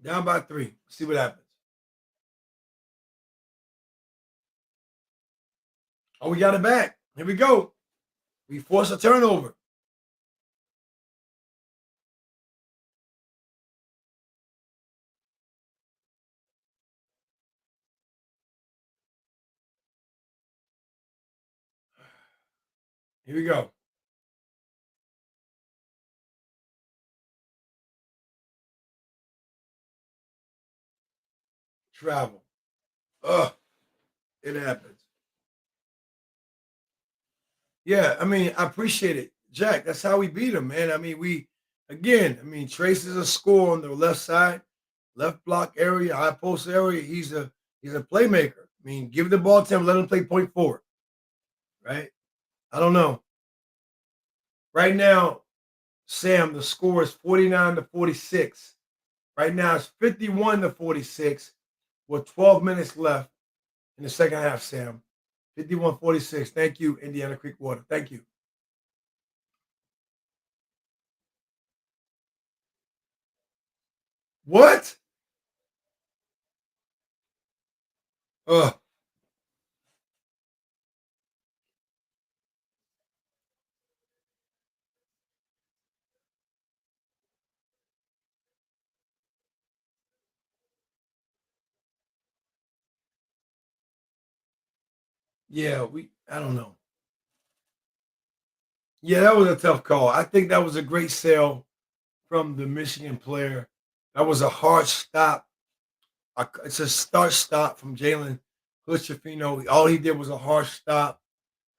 Down by 3. See what happens. Oh, we got it back. Here we go. We force a turnover. Here we go. Travel. Ugh, it happens. Yeah, I mean, I appreciate it, Jack. That's how we beat him, man. I mean, Trace is a score on the left side, left block area, high post area. He's a playmaker. I mean, give the ball to him, let him play point forward. Right? I don't know. Right now, Sam, the score is 49-46. Right now, it's 51-46 with 12 minutes left in the second half, Sam. 51-46. Thank you, Indiana Creek Water. Thank you. What? Ugh. Yeah, I don't know. Yeah, that was a tough call. I think that was a great sale from the Michigan player. That was a hard stop. It's a start stop from Jalen Hoosier, all he did was a hard stop.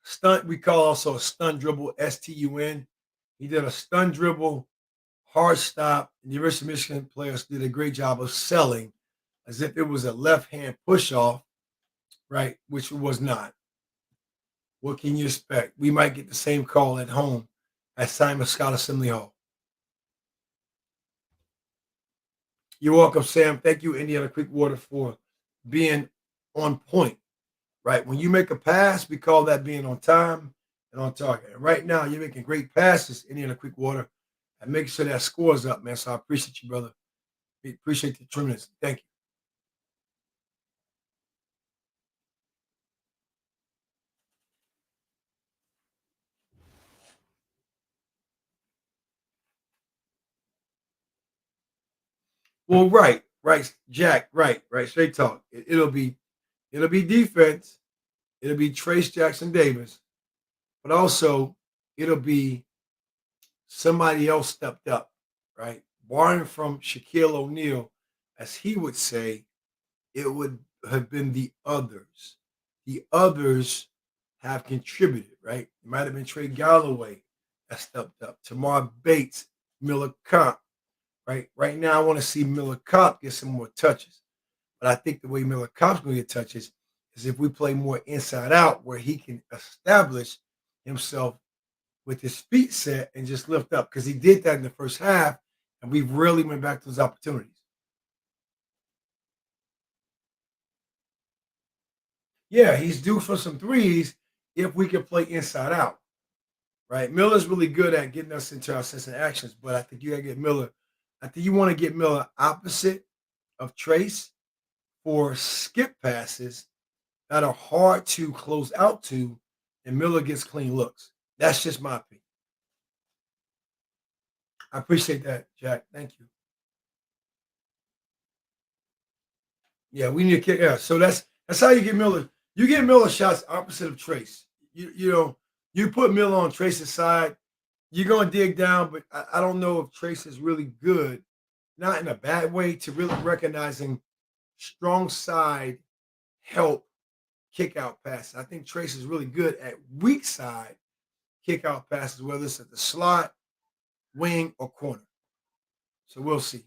Stunt, we call also a stun dribble, STUN. He did a stun dribble, hard stop. And the University of Michigan players did a great job of selling as if it was a left hand push off, right? Which it was not. What can you expect? We might get the same call at home at Simon Scott Assembly Hall. You're welcome, Sam. Thank you, Indiana Creek Water, for being on point, right? When you make a pass, we call that being on time and on target. And right now, you're making great passes, Indiana Creek Water, and making sure that scores up, man. So I appreciate you, brother. We appreciate the tremendously. Thank you. Well, right, Jack, right. Straight talk. It'll be defense. It'll be Trace Jackson Davis, but also it'll be somebody else stepped up, right? Barring from Shaquille O'Neal, as he would say, it would have been the others. The others have contributed, right? It might have been Trey Galloway that stepped up, Tamar Bates, Miller Kopp, right? Right now, I want to see Miller Kopp get some more touches. But I think the way Miller Kopp's going to get touches is if we play more inside out, where he can establish himself with his feet set and just lift up, because he did that in the first half, and we really went back to those opportunities. Yeah, he's due for some threes if we can play inside out, right? Miller's really good at getting us into our sense of actions, but I think you got to get Miller. I think you want to get Miller opposite of Trace for skip passes that are hard to close out to, and Miller gets clean looks. That's just my opinion. I appreciate that, Jack. Thank you. Yeah, we need to kick. Yeah, so that's how you get Miller. You get Miller shots opposite of Trace. You put Miller on Trace's side. You're gonna dig down, but I don't know if Trace is really good, not in a bad way, to really recognizing strong side help kick out passes. I think Trace is really good at weak side kick out passes, whether it's at the slot, wing, or corner. So we'll see.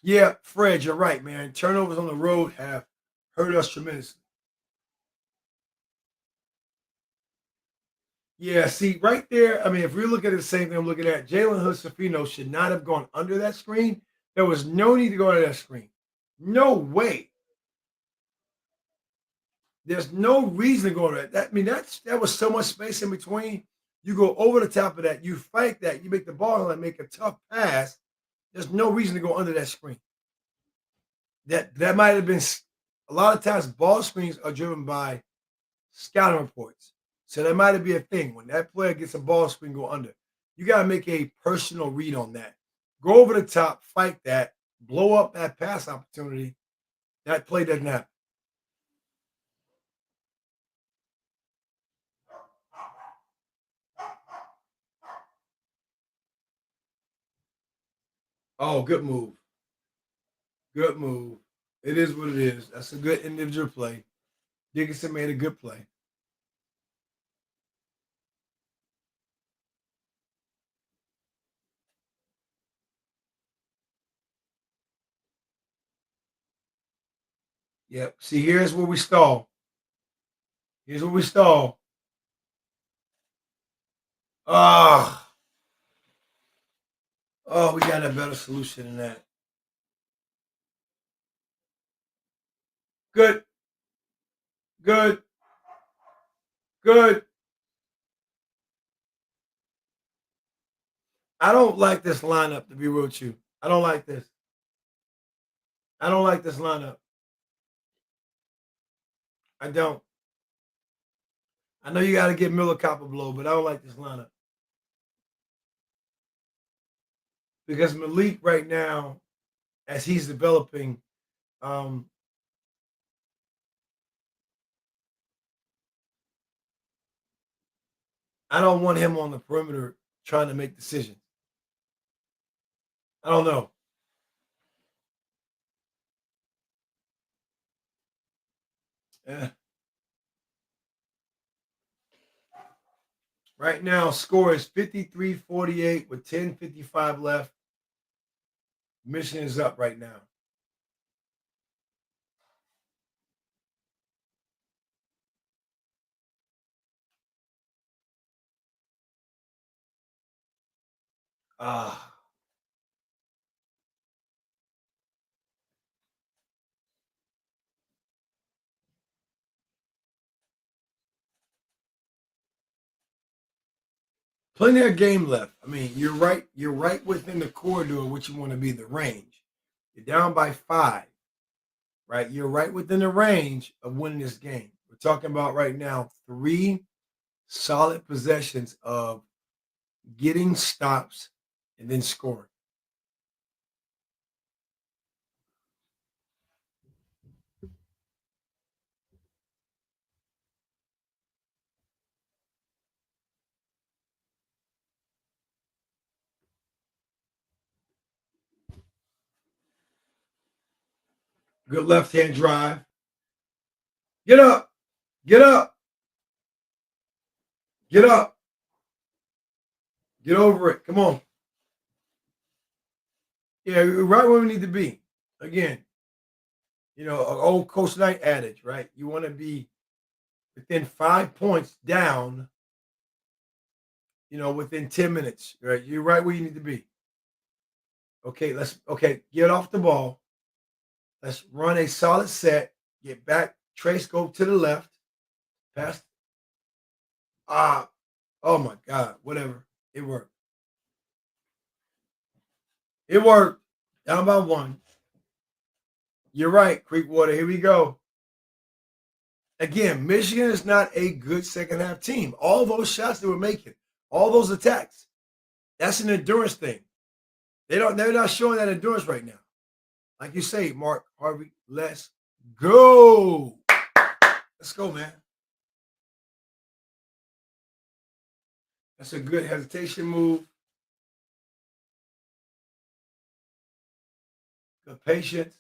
Yeah, Fred, you're right, man. Turnovers on the road have hurt us tremendously. Yeah, see, right there. I mean, if we look at it the same thing I'm looking at, Jalen Hood should not have gone under that screen. There was no need to go under that screen. No way. There's no reason to go under that. I mean, that was so much space in between. You go over the top of that, you fight that, you make the ball and make a tough pass. There's no reason to go under that screen. That might have been a lot of times ball screens are driven by scouting reports. So that might be a thing. When that player gets a ball screen, go under. You got to make a personal read on that. Go over the top, fight that, blow up that pass opportunity. That play doesn't happen. Oh, good move. Good move. It is what it is. That's a good individual play. Dickinson made a good play. Yep. See, here's where we stall. Here's where we stall. Ah, oh, we got a better solution than that. Good, good, good. I don't like this lineup, to be real with you. I don't like this. I don't like this lineup. I don't. I know you got to get Miller Copper blow, but I don't like this lineup because Malik right now, as he's developing, um, I don't want him on the perimeter trying to make decisions. I don't know. Yeah. Right now, score is 53-48 with 10:55 left. Michigan is up right now. Ah. Plenty of game left. I mean, you're right. You're right within the corridor of what you want to be the range. You're down by 5, right? You're right within the range of winning this game. We're talking about right now 3 solid possessions of getting stops and then scoring. Good left hand drive. Get up. Get up. Get up. Get over it. Come on. Yeah, you're right where we need to be. Again, an old Coach Knight adage, right? You want to be within 5 points down, within 10 minutes, right? You're right where you need to be. Okay, get off the ball. Let's run a solid set. Get back. Trace, go to the left. Pass. Oh my God. Whatever. It worked. It worked. Down by 1. You're right, Creekwater. Here we go. Again, Michigan is not a good second half team. All those shots they were making, all those attacks, that's an endurance thing. They're not showing that endurance right now. Like you say, Mark Harvey, let's go. Let's go, man. That's a good hesitation move. Good patience.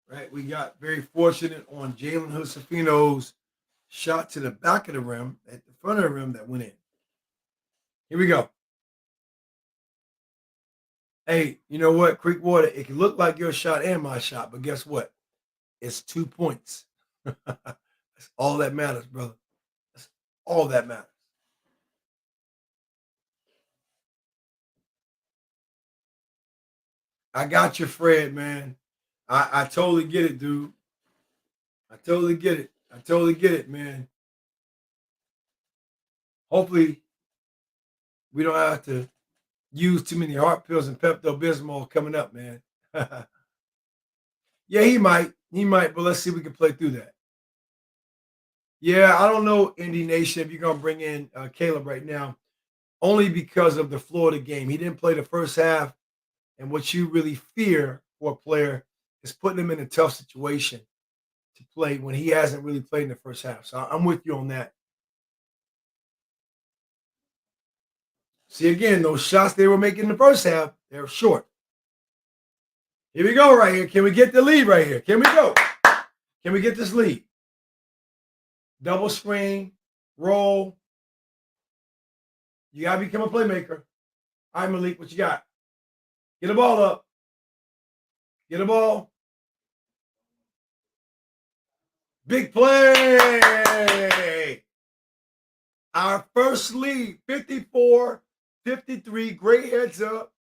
Right. We got very fortunate on Jalen Josefino's shot to the back of the rim at the front of the rim that went in. Here we go. Hey, you know what, Creekwater? It can look like your shot and my shot, but guess what? It's 2 points. That's all that matters, brother. That's all that matters. I got you, Fred, man. I totally get it, dude. I totally get it. I totally get it, man. Hopefully, we don't have to use too many heart pills and Pepto Bismol coming up, man. Yeah, he might. He might, but let's see if we can play through that. Yeah, I don't know, Indy Nation, if you're going to bring in Caleb right now, only because of the Florida game. He didn't play the first half, and what you really fear for a player is putting him in a tough situation to play when he hasn't really played in the first half. So I'm with you on that. See, again, those shots they were making in the first half, they were short. Here we go right here. Can we get the lead right here? Can we go? Can we get this lead? Double screen, roll. You got to become a playmaker. All right, Malik, what you got? Get the ball up. Get the ball. Big play. Our first lead, 54-53. Great heads up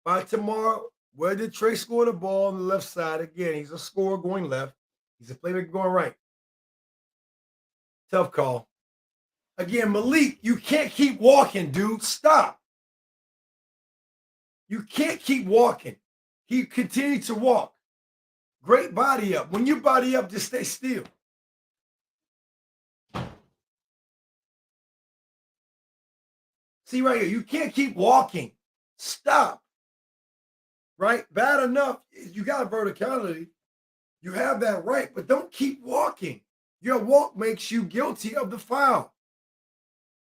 by tomorrow. Where did Trey score the ball on the left side? Again, he's a scorer going left. He's a playmaker going right. Tough call. Again, Malik, you can't keep walking, dude. Stop. You can't keep walking. He continued to walk. Great body up. When you body up, just stay still. See right here, you can't keep walking. Stop. Right? Bad enough. You got verticality. You have that right, but don't keep walking. Your walk makes you guilty of the foul.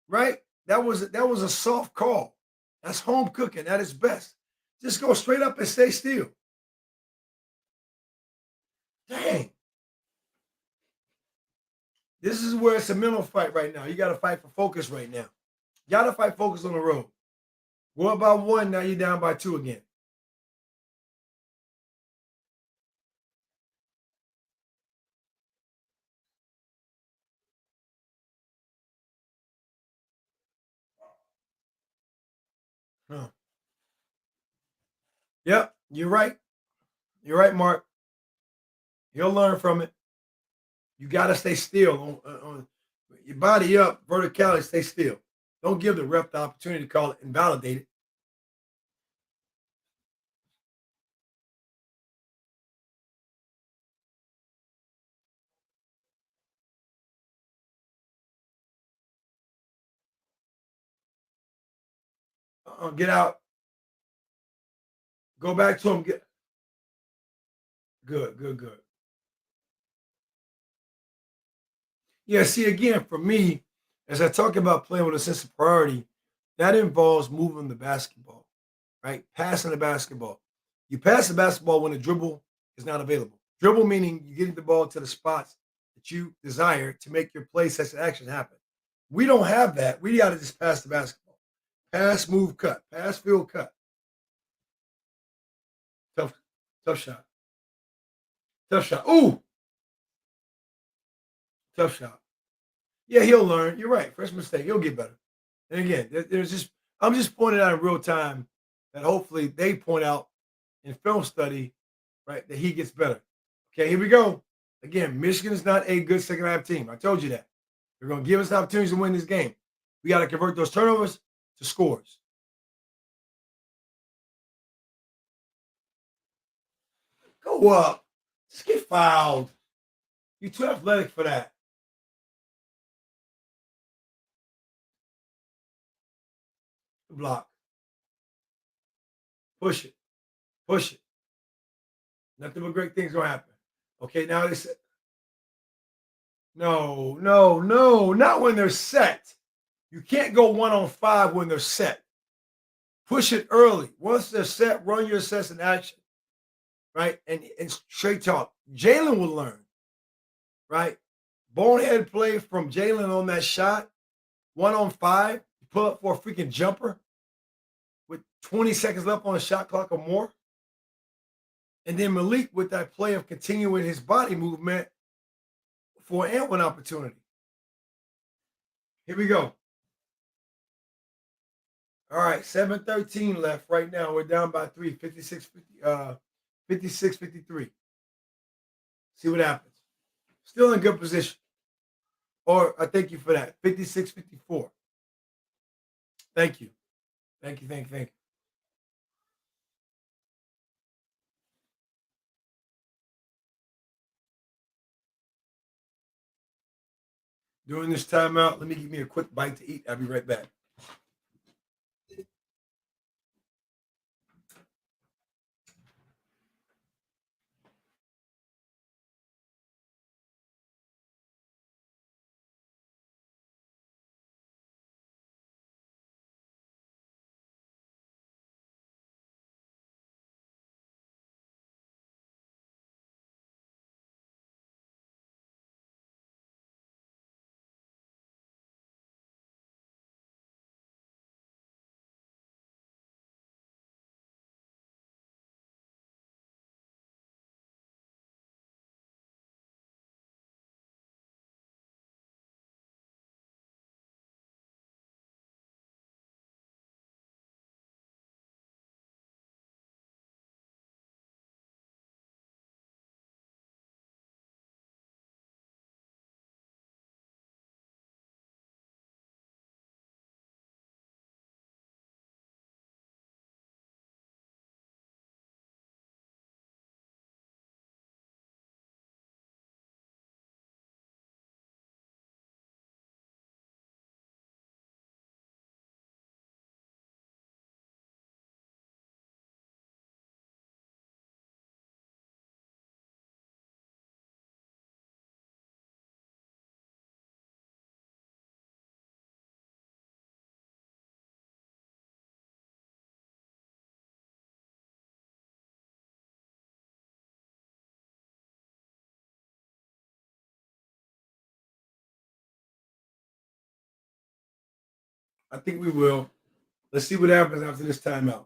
Right? That was a soft call. That's home cooking at its best. Just go straight up and stay still. Dang. This is where it's a mental fight right now. You got to fight for focus right now. You got to fight focus on the road. Go up by 1, now you're down by 2 again. Huh. Yep, you're right. You're right, Mark. He'll learn from it. You got to stay still on your body up, verticality, stay still. Don't give the ref the opportunity to call it and validate it. Get out. Go back to him. Get good, good, good. Yeah, see, again, for me, as I talk about playing with a sense of priority, that involves moving the basketball, right? Passing the basketball. You pass the basketball when the dribble is not available. Dribble meaning you getting the ball to the spots that you desire to make your play session action happen. We don't have that. We got to just pass the basketball. Pass, move, cut. Pass, field, cut. Tough, tough shot. Tough shot. Ooh, tough shot. Yeah, he'll learn. You're right. First mistake, he'll get better. And again, there's just I'm just pointing out in real time that hopefully they point out in film study, right, that he gets better. Okay, here we go. Again, Michigan is not a good second half team. I told you that. They're going to give us opportunities to win this game. We got to convert those turnovers to scores. Go up. Just get fouled. You're too athletic for that. Block. Push it. Push it. Nothing but great things going to happen. Okay, now they said, no, no, no, not when they're set. You can't go 1-on-5 when they're set. Push it early. Once they're set, run your sets in action, right? And straight talk. Jalen will learn, right? Bonehead play from Jalen on that shot, 1-on-5, pull up for a freaking jumper with 20 seconds left on the shot clock or more. And then Malik with that play of continuing his body movement for an and one opportunity. Here we go. All right, 7:13 left right now. We're down by 3, 56-53. See what happens. Still in good position. Or I thank you for that. 56-54. Thank you. Thank you, thank you, thank you. During this timeout, let me give me a quick bite to eat. I'll be right back. I think we will. Let's see what happens after this timeout.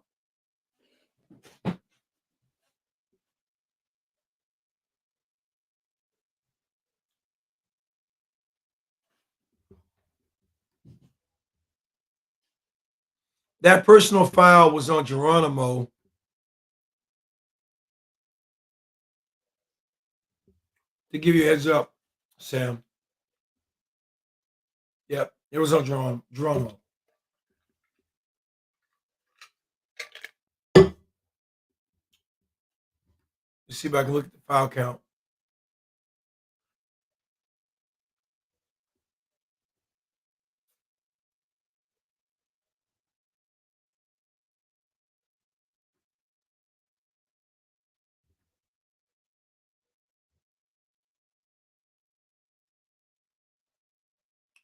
That personal foul was on Geronimo. To give you a heads up, Sam. Yep, it was on Geronimo. Let's see if I can look at the foul count.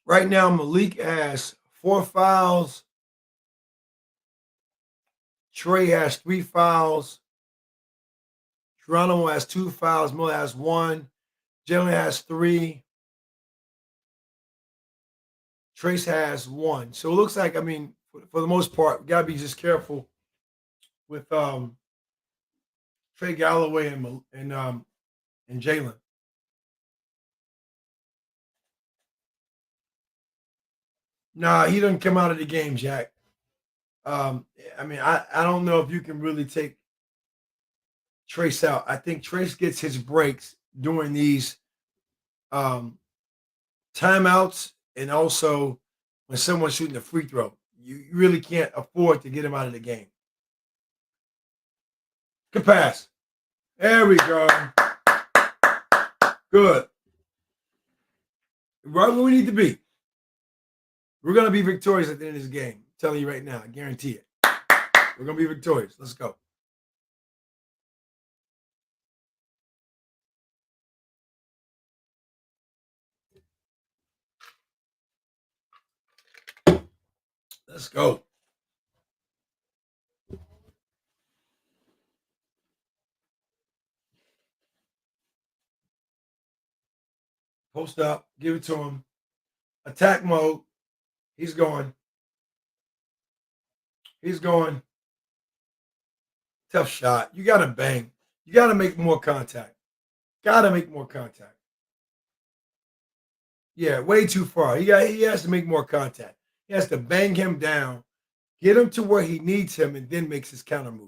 Right now, Malik has 4 fouls. Trey has 3 fouls. Geronimo has 2 fouls. Miller has 1. Jalen has 3. Trace has 1. So it looks like, I mean, for the most part, we gotta be just careful with Trey Galloway and Jalen. Nah, he doesn't come out of the game, Jack. I mean, I don't know if you can really take Trace out. I think Trace gets his breaks during these um, timeouts and also when someone's shooting a free throw. You really can't afford to get him out of the game. Good pass. There we go. Good. Right where we need to be. We're going to be victorious at the end of this game. I'm telling you right now. I guarantee it. We're going to be victorious. Let's go. Let's go. Post up. Give it to him. Attack mode. He's going. He's going. Tough shot. You got to bang. You got to make more contact. Got to make more contact. Yeah, way too far. He has to make more contact. He has to bang him down, get him to where he needs him, and then makes his counter move.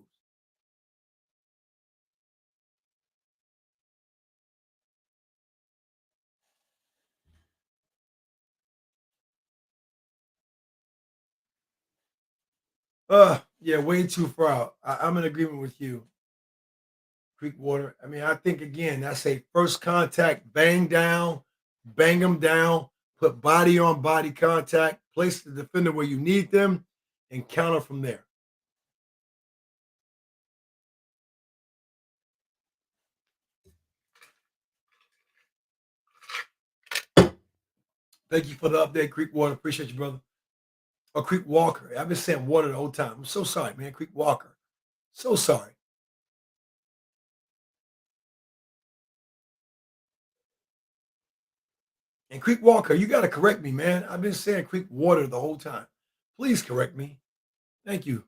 Yeah, way too far out. I'm in agreement with you, Creekwater. I mean, I think again, that's a first contact, bang them down, put body on body contact, place the defender where you need them, and counter from there. Thank you for the update, Creekwater. Appreciate you, brother. Or Creek Walker. I've been saying water the whole time. I'm so sorry, man. Creek Walker. So sorry. And Creek Walker, you got to correct me, man. I've been saying Creek Water the whole time. Please correct me. Thank you.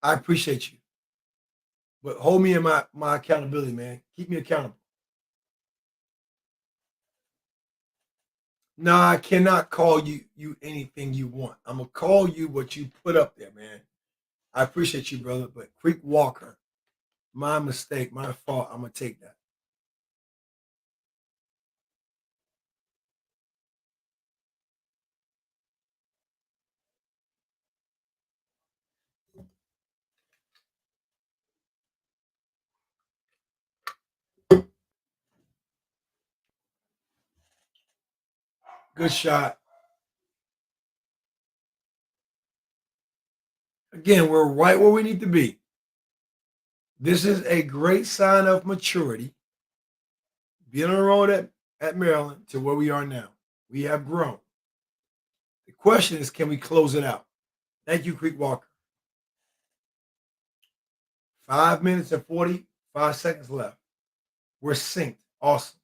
I appreciate you. But hold me in my accountability, man. Keep me accountable. No, I cannot call you anything you want. I'm gonna call you what you put up there, man. I appreciate you, brother. But Creek Walker, my mistake, my fault. I'm gonna take that. Good shot. Again, we're right where we need to be. This is a great sign of maturity. Being on the road at Maryland to where we are now. We have grown. The question is, can we close it out? Thank you, Creek Walker. 5 minutes and 45 seconds left. We're synced. Awesome.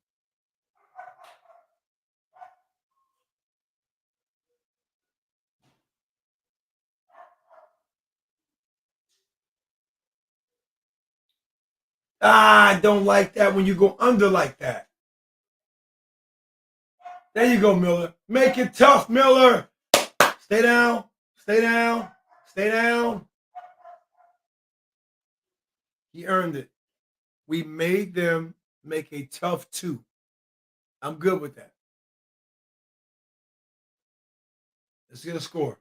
I don't like that when you go under like that. There you go, Miller. Make it tough, Miller. Stay down. Stay down. Stay down. He earned it. We made them make a tough 2. I'm good with that. Let's get a score.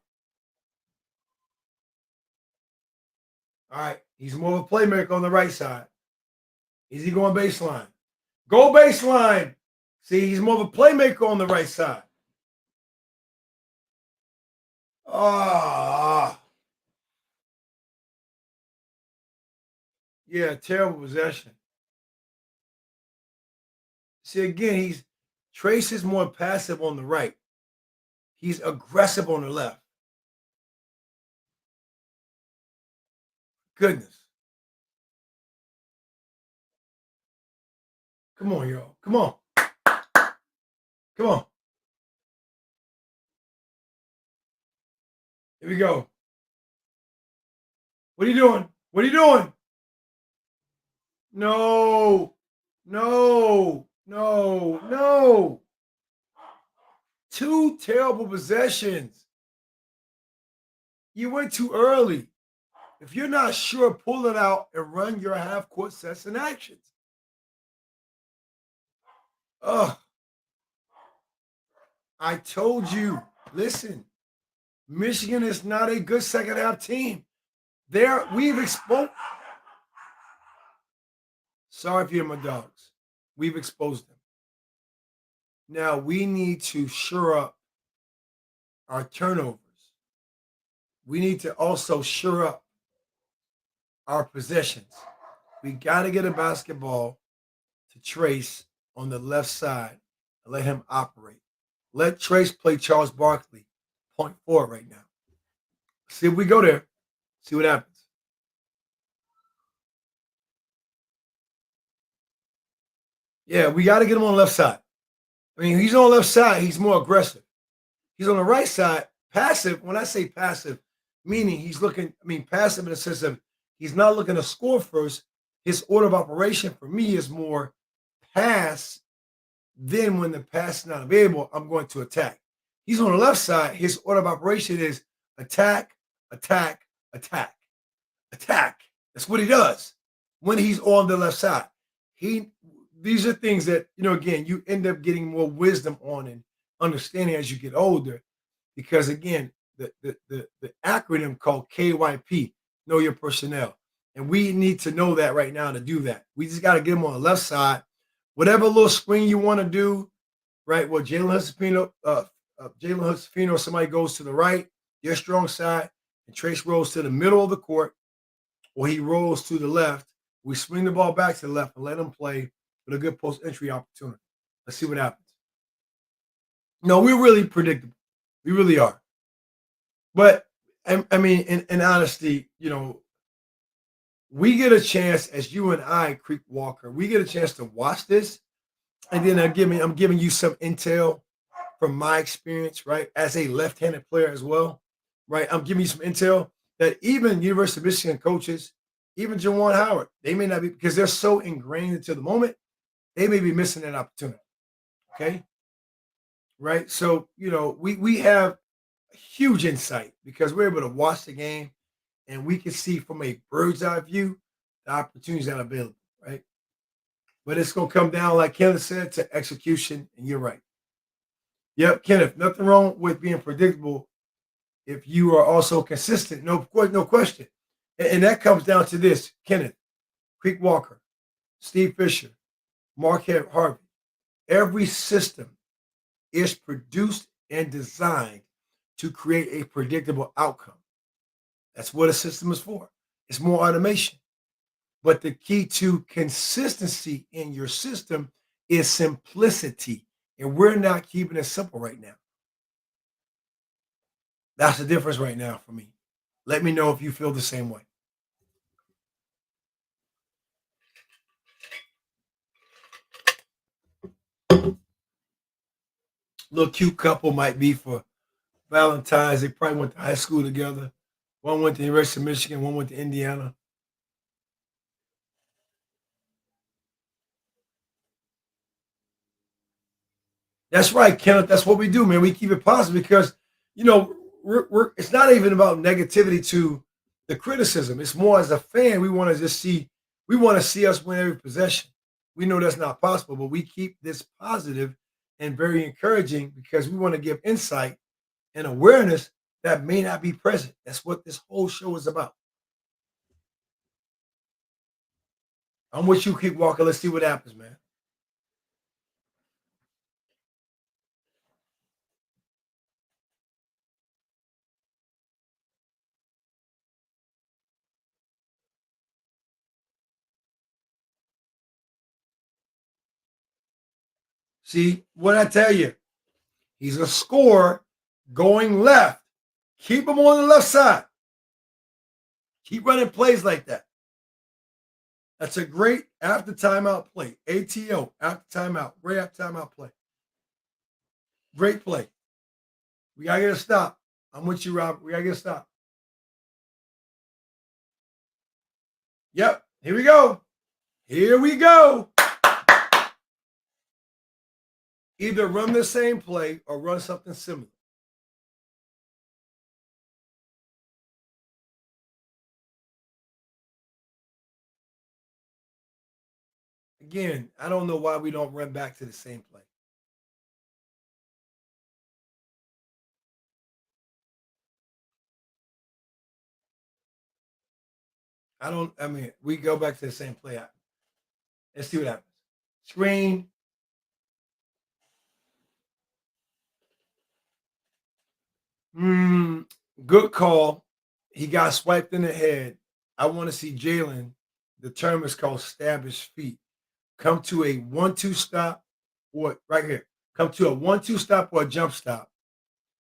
All right. He's more of a playmaker on the right side. Is he going baseline? Go baseline. See, he's more of a playmaker on the right side. Ah. Yeah, terrible possession. See, again, Trace is more passive on the right. He's aggressive on the left. Goodness. Come on, y'all. Come on. Come on. Here we go. What are you doing? What are you doing? No. No. No. No. 2 terrible possessions. You went too early. If you're not sure, pull it out and run your half-court sets and actions. Ugh. I told you. Listen, Michigan is not a good second-half team. We've exposed. Sorry if you're my dogs. We've exposed them. Now we need to shore up our turnovers. We need to also shore up our possessions. We got to get a basketball to Trace on the left side and let him operate. Let Trace play Charles Barkley, point forward right now. See if we go there. See what happens. Yeah, we got to get him on the left side. I mean, he's on the left side. He's more aggressive. He's on the right side, passive. When I say passive, meaning he's looking, passive in the sense of he's not looking to score first. His order of operation for me is more pass. Then when the pass is not available, I'm going to attack. He's on the left side. His order of operation is attack, attack, attack, attack. That's what he does when he's on the left side. These are things that, again, you end up getting more wisdom on and understanding as you get older. Because again, the acronym called KYP, know your personnel. And we need to know that right now to do that. We just got to get them on the left side. Whatever little screen you want to do, right? Well, Jalen Hudson, somebody goes to the right, your strong side, and Trace rolls to the middle of the court, or he rolls to the left. We swing the ball back to the left and let him play with a good post-entry opportunity. Let's see what happens. No, we're really predictable. We really are. But, in honesty, we get a chance, as you and I, Creek Walker, we get a chance to watch this. And then I'm giving you some intel from my experience, right, as a left-handed player as well, right? I'm giving you some intel that even University of Michigan coaches, even Juwan Howard, they may not be, because they're so ingrained into the moment, they may be missing that opportunity, okay? Right? So, we have huge insight because we're able to watch the game and we can see from a bird's eye view the opportunities that are available, right? But it's going to come down, like Kenneth said, to execution, and you're right. Yep, Kenneth, nothing wrong with being predictable if you are also consistent. No question. And that comes down to this, Kenneth, Creek Walker, Steve Fisher, Mark Harvey. Every system is produced and designed to create a predictable outcome. That's what a system is for. It's more automation. But the key to consistency in your system is simplicity. And we're not keeping it simple right now. That's the difference right now for me. Let me know if you feel the same way. Little cute couple might be for Valentine's. They probably went to high school together. One went to the University of Michigan, one went to Indiana. That's right, Kenneth. That's what we do, man. We keep it positive because, it's not even about negativity to the criticism. It's more as a fan, we want to see us win every possession. We know that's not possible, but we keep this positive and very encouraging because we want to give insight and awareness that may not be present. That's what this whole show is about. I'm with you. Keep walking. Let's see what happens, man. See what I tell you? He's a scorer going left. Keep him on the left side. Keep running plays like that. That's a great after timeout play. ATO, after timeout. Great after timeout play. Great play. We got to get a stop. I'm with you, Rob. We got to get a stop. Yep. Here we go. Here we go. Either run the same play or run something similar. Again, I don't know why we don't run back to the same play. We go back to the same play. Let's see what happens. Screen. Good call. He got swiped in the head. I want to see Jalen, the term is called stab his feet. Come to a 1-2 stop, or right here. Come to a 1-2 stop or a jump stop,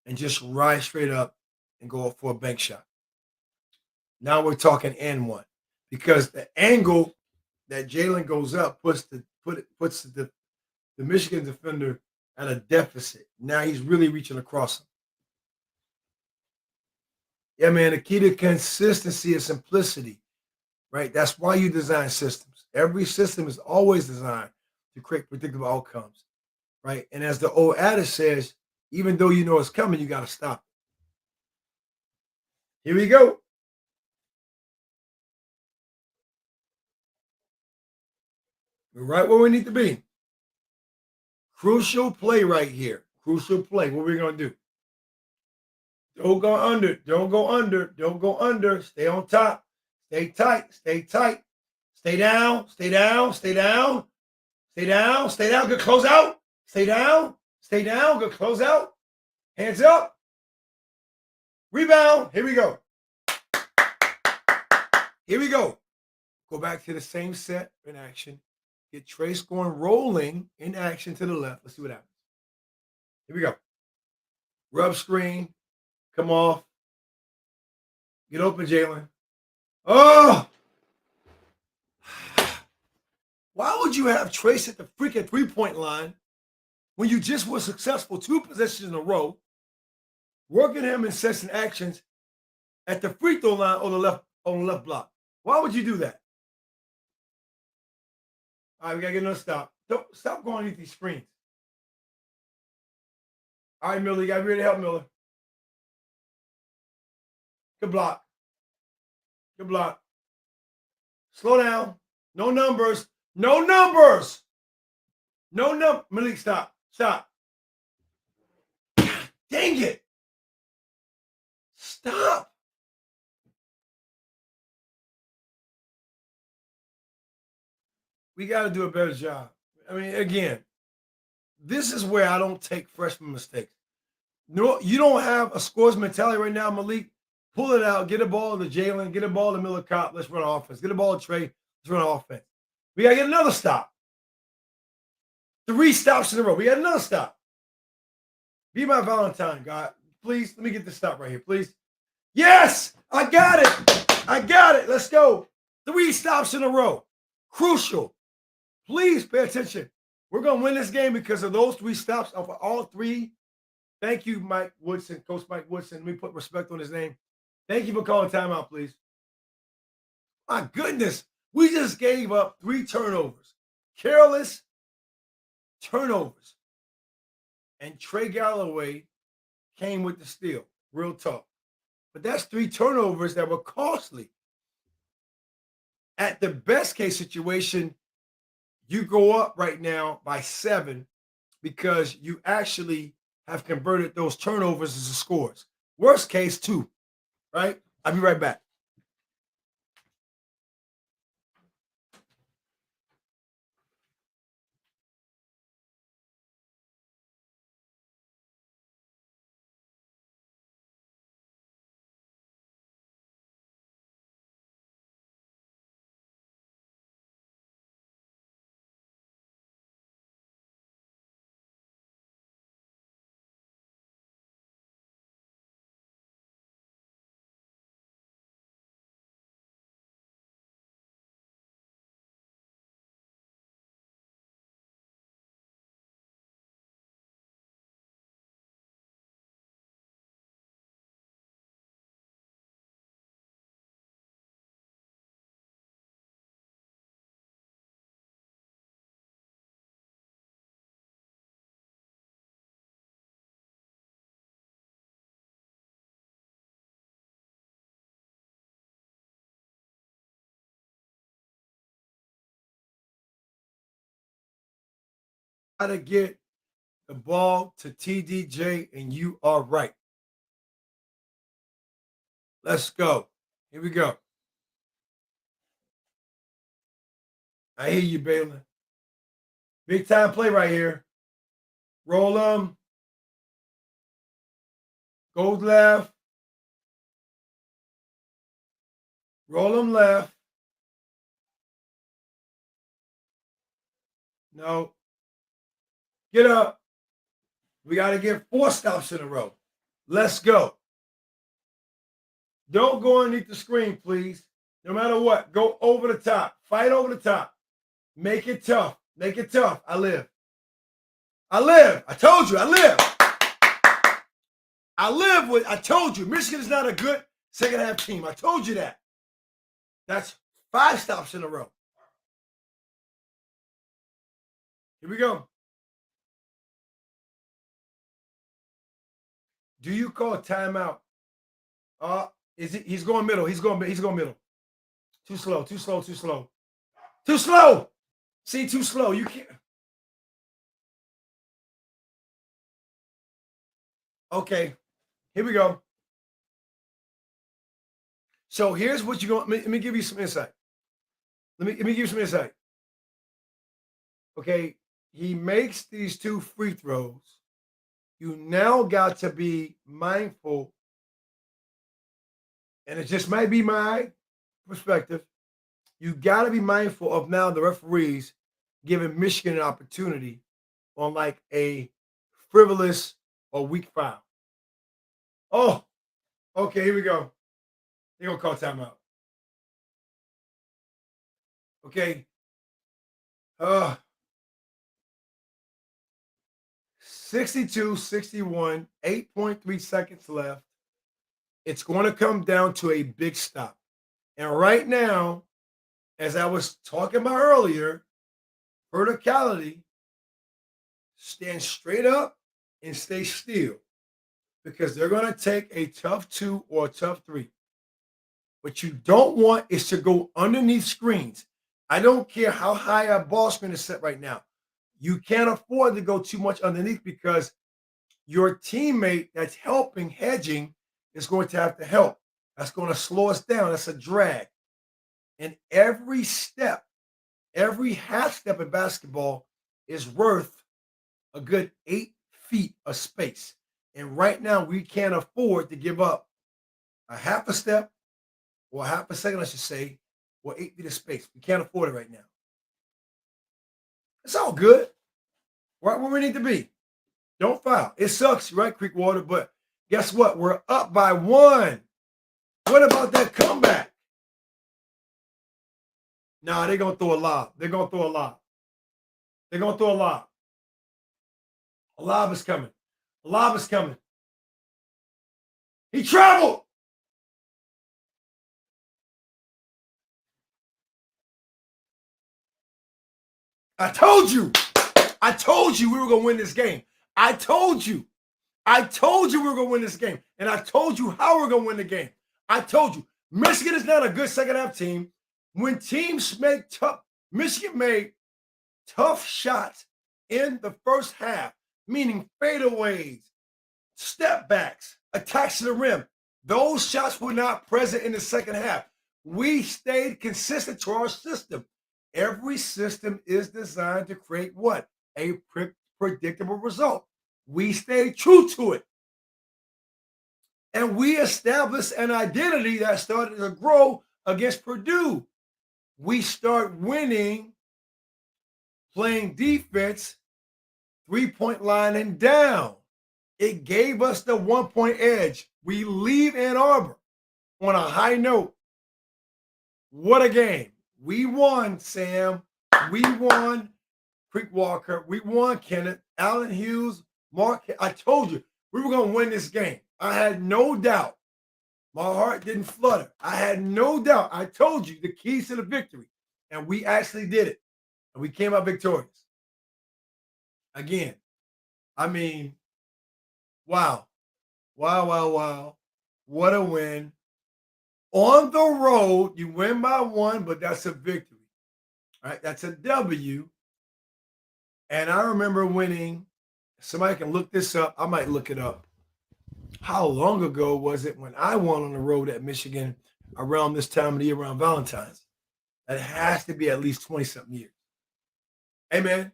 and just rise straight up and go for a bank shot. Now we're talking and one, because the angle that Jalen goes up puts the Michigan defender at a deficit. Now he's really reaching across him. Yeah, man, the key to consistency is simplicity, right? That's why you design systems. Every system is always designed to create predictable outcomes, right? And as the old adage says, even though you know it's coming, you got to stop it. Here we go. We're right where we need to be. Crucial play right here. Crucial play. What we're going to do. Don't go under. Don't go under. Don't go under. Stay on top. Stay tight. Stay tight. Stay down. Stay down. Stay down. Stay down. Stay down. Good close out. Stay down. Stay down. Good close out. Hands up. Rebound. Here we go. Here we go. Go back to the same set in action. Get Trace going rolling in action to the left. Let's see what happens. Here we go. Rub screen. Come off. Get open, Jalen. Oh! Why would you have Trace at the freaking three-point line when you just were successful 2 possessions in a row, working him in sets and actions at the free throw line on the left block? Why would you do that? All right, we got to get another stop. Don't stop going underneath these screens. All right, Miller, you got to be ready to help Miller. Good block. Good block. Slow down. No numbers. No numbers. No number. Malik, stop. Stop. Dang it. Stop. We got to do a better job. I mean, again, this is where I don't take freshman mistakes. No, you don't have a scores mentality right now, Malik. Pull it out. Get a ball to Jalen. Get a ball to Miller Kopp. Let's run offense. Get a ball to Trey. Let's run offense. We got to get another stop. 3 stops in a row. We got another stop. Be my Valentine, God. Please, let me get this stop right here, please. Yes, I got it. I got it. Let's go. 3 stops in a row. Crucial. Please pay attention. We're going to win this game because of those 3 stops of all 3. Thank you, Mike Woodson, Coach Mike Woodson. Let me put respect on his name. Thank you for calling timeout, please. My goodness, we just gave up 3 turnovers. Careless turnovers. And Trey Galloway came with the steal. Real talk. But that's 3 turnovers that were costly. At the best case situation, you go up right now by 7 because you actually have converted those turnovers into scores. Worst case, 2, right? I'll be right back. How to get the ball to TDJ, and you are right. Let's go. Here we go. I hear you, Balin. Big time play right here. Roll them. Go left. Roll them left. No. Get up. We got to get 4 stops in a row. Let's go. Don't go underneath the screen, please. No matter what, go over the top. Fight over the top. Make it tough. Make it tough. I live. I live. I told you. I live. I live with, I told you, Michigan is not a good second half team. I told you that. That's 5 stops in a row. Here we go. Do you call timeout? He's going middle. He's going middle. Too slow. Too slow. Too slow. Too slow. See, too slow. You can't. Okay. Here we go. So here's what you're going. Let me give you some insight. Let me give you some insight. Okay. He makes these 2 free throws. You now got to be mindful, and it just might be my perspective. You got to be mindful of now the referees giving Michigan an opportunity on like a frivolous or weak foul. Oh, okay, here we go. They're going to call timeout. Okay. 62-61, 8.3 seconds left. It's going to come down to a big stop. And right now, as I was talking about earlier, verticality, stand straight up and stay still because they're going to take a tough 2 or a tough 3. What you don't want is to go underneath screens. I don't care how high a ball screen is set right now. You can't afford to go too much underneath because your teammate that's helping hedging is going to have to help. That's going to slow us down. That's a drag. And every step, every half step in basketball is worth a good 8 feet of space. And right now, we can't afford to give up a half a step or a half a second, I should say, or 8 feet of space. We can't afford it right now. It's all good. Right where we need to be. Don't foul. It sucks, right, Creekwater? But guess what? We're up by 1. What about that comeback? Nah, they're going to throw a lob. They're going to throw a lob. They're going to throw a lob. A lob is coming. A lob is coming. He traveled. I told you. I told you we were going to win this game. I told you. I told you we were going to win this game. And I told you how we're going to win the game. I told you. Michigan is not a good second half team. When teams make tough, Michigan made tough shots in the first half, meaning fadeaways, step backs, attacks to the rim. Those shots were not present in the second half. We stayed consistent to our system. Every system is designed to create what? A predictable result. We stayed true to it. And we established an identity that started to grow against Purdue. We start winning, playing defense, 3-point line and down. It gave us the 1-point edge. We leave Ann Arbor on a high note. What a game. We won, Sam. We won Creek Walker. We won Kenneth, Allen Hughes, Mark. I told you we were going to win this game. I had no doubt. My heart didn't flutter. I had no doubt. I told you the keys to the victory. And we actually did it. And we came out victorious. Again, I mean, wow. Wow, wow, wow. What a win. On the road, you win by 1, but that's a victory. All right, that's a W. And I remember winning. Somebody can look this up. I might look it up. How long ago was it when I won on the road at Michigan around this time of the year, around Valentine's? That has to be at least 20-something years. Hey, man.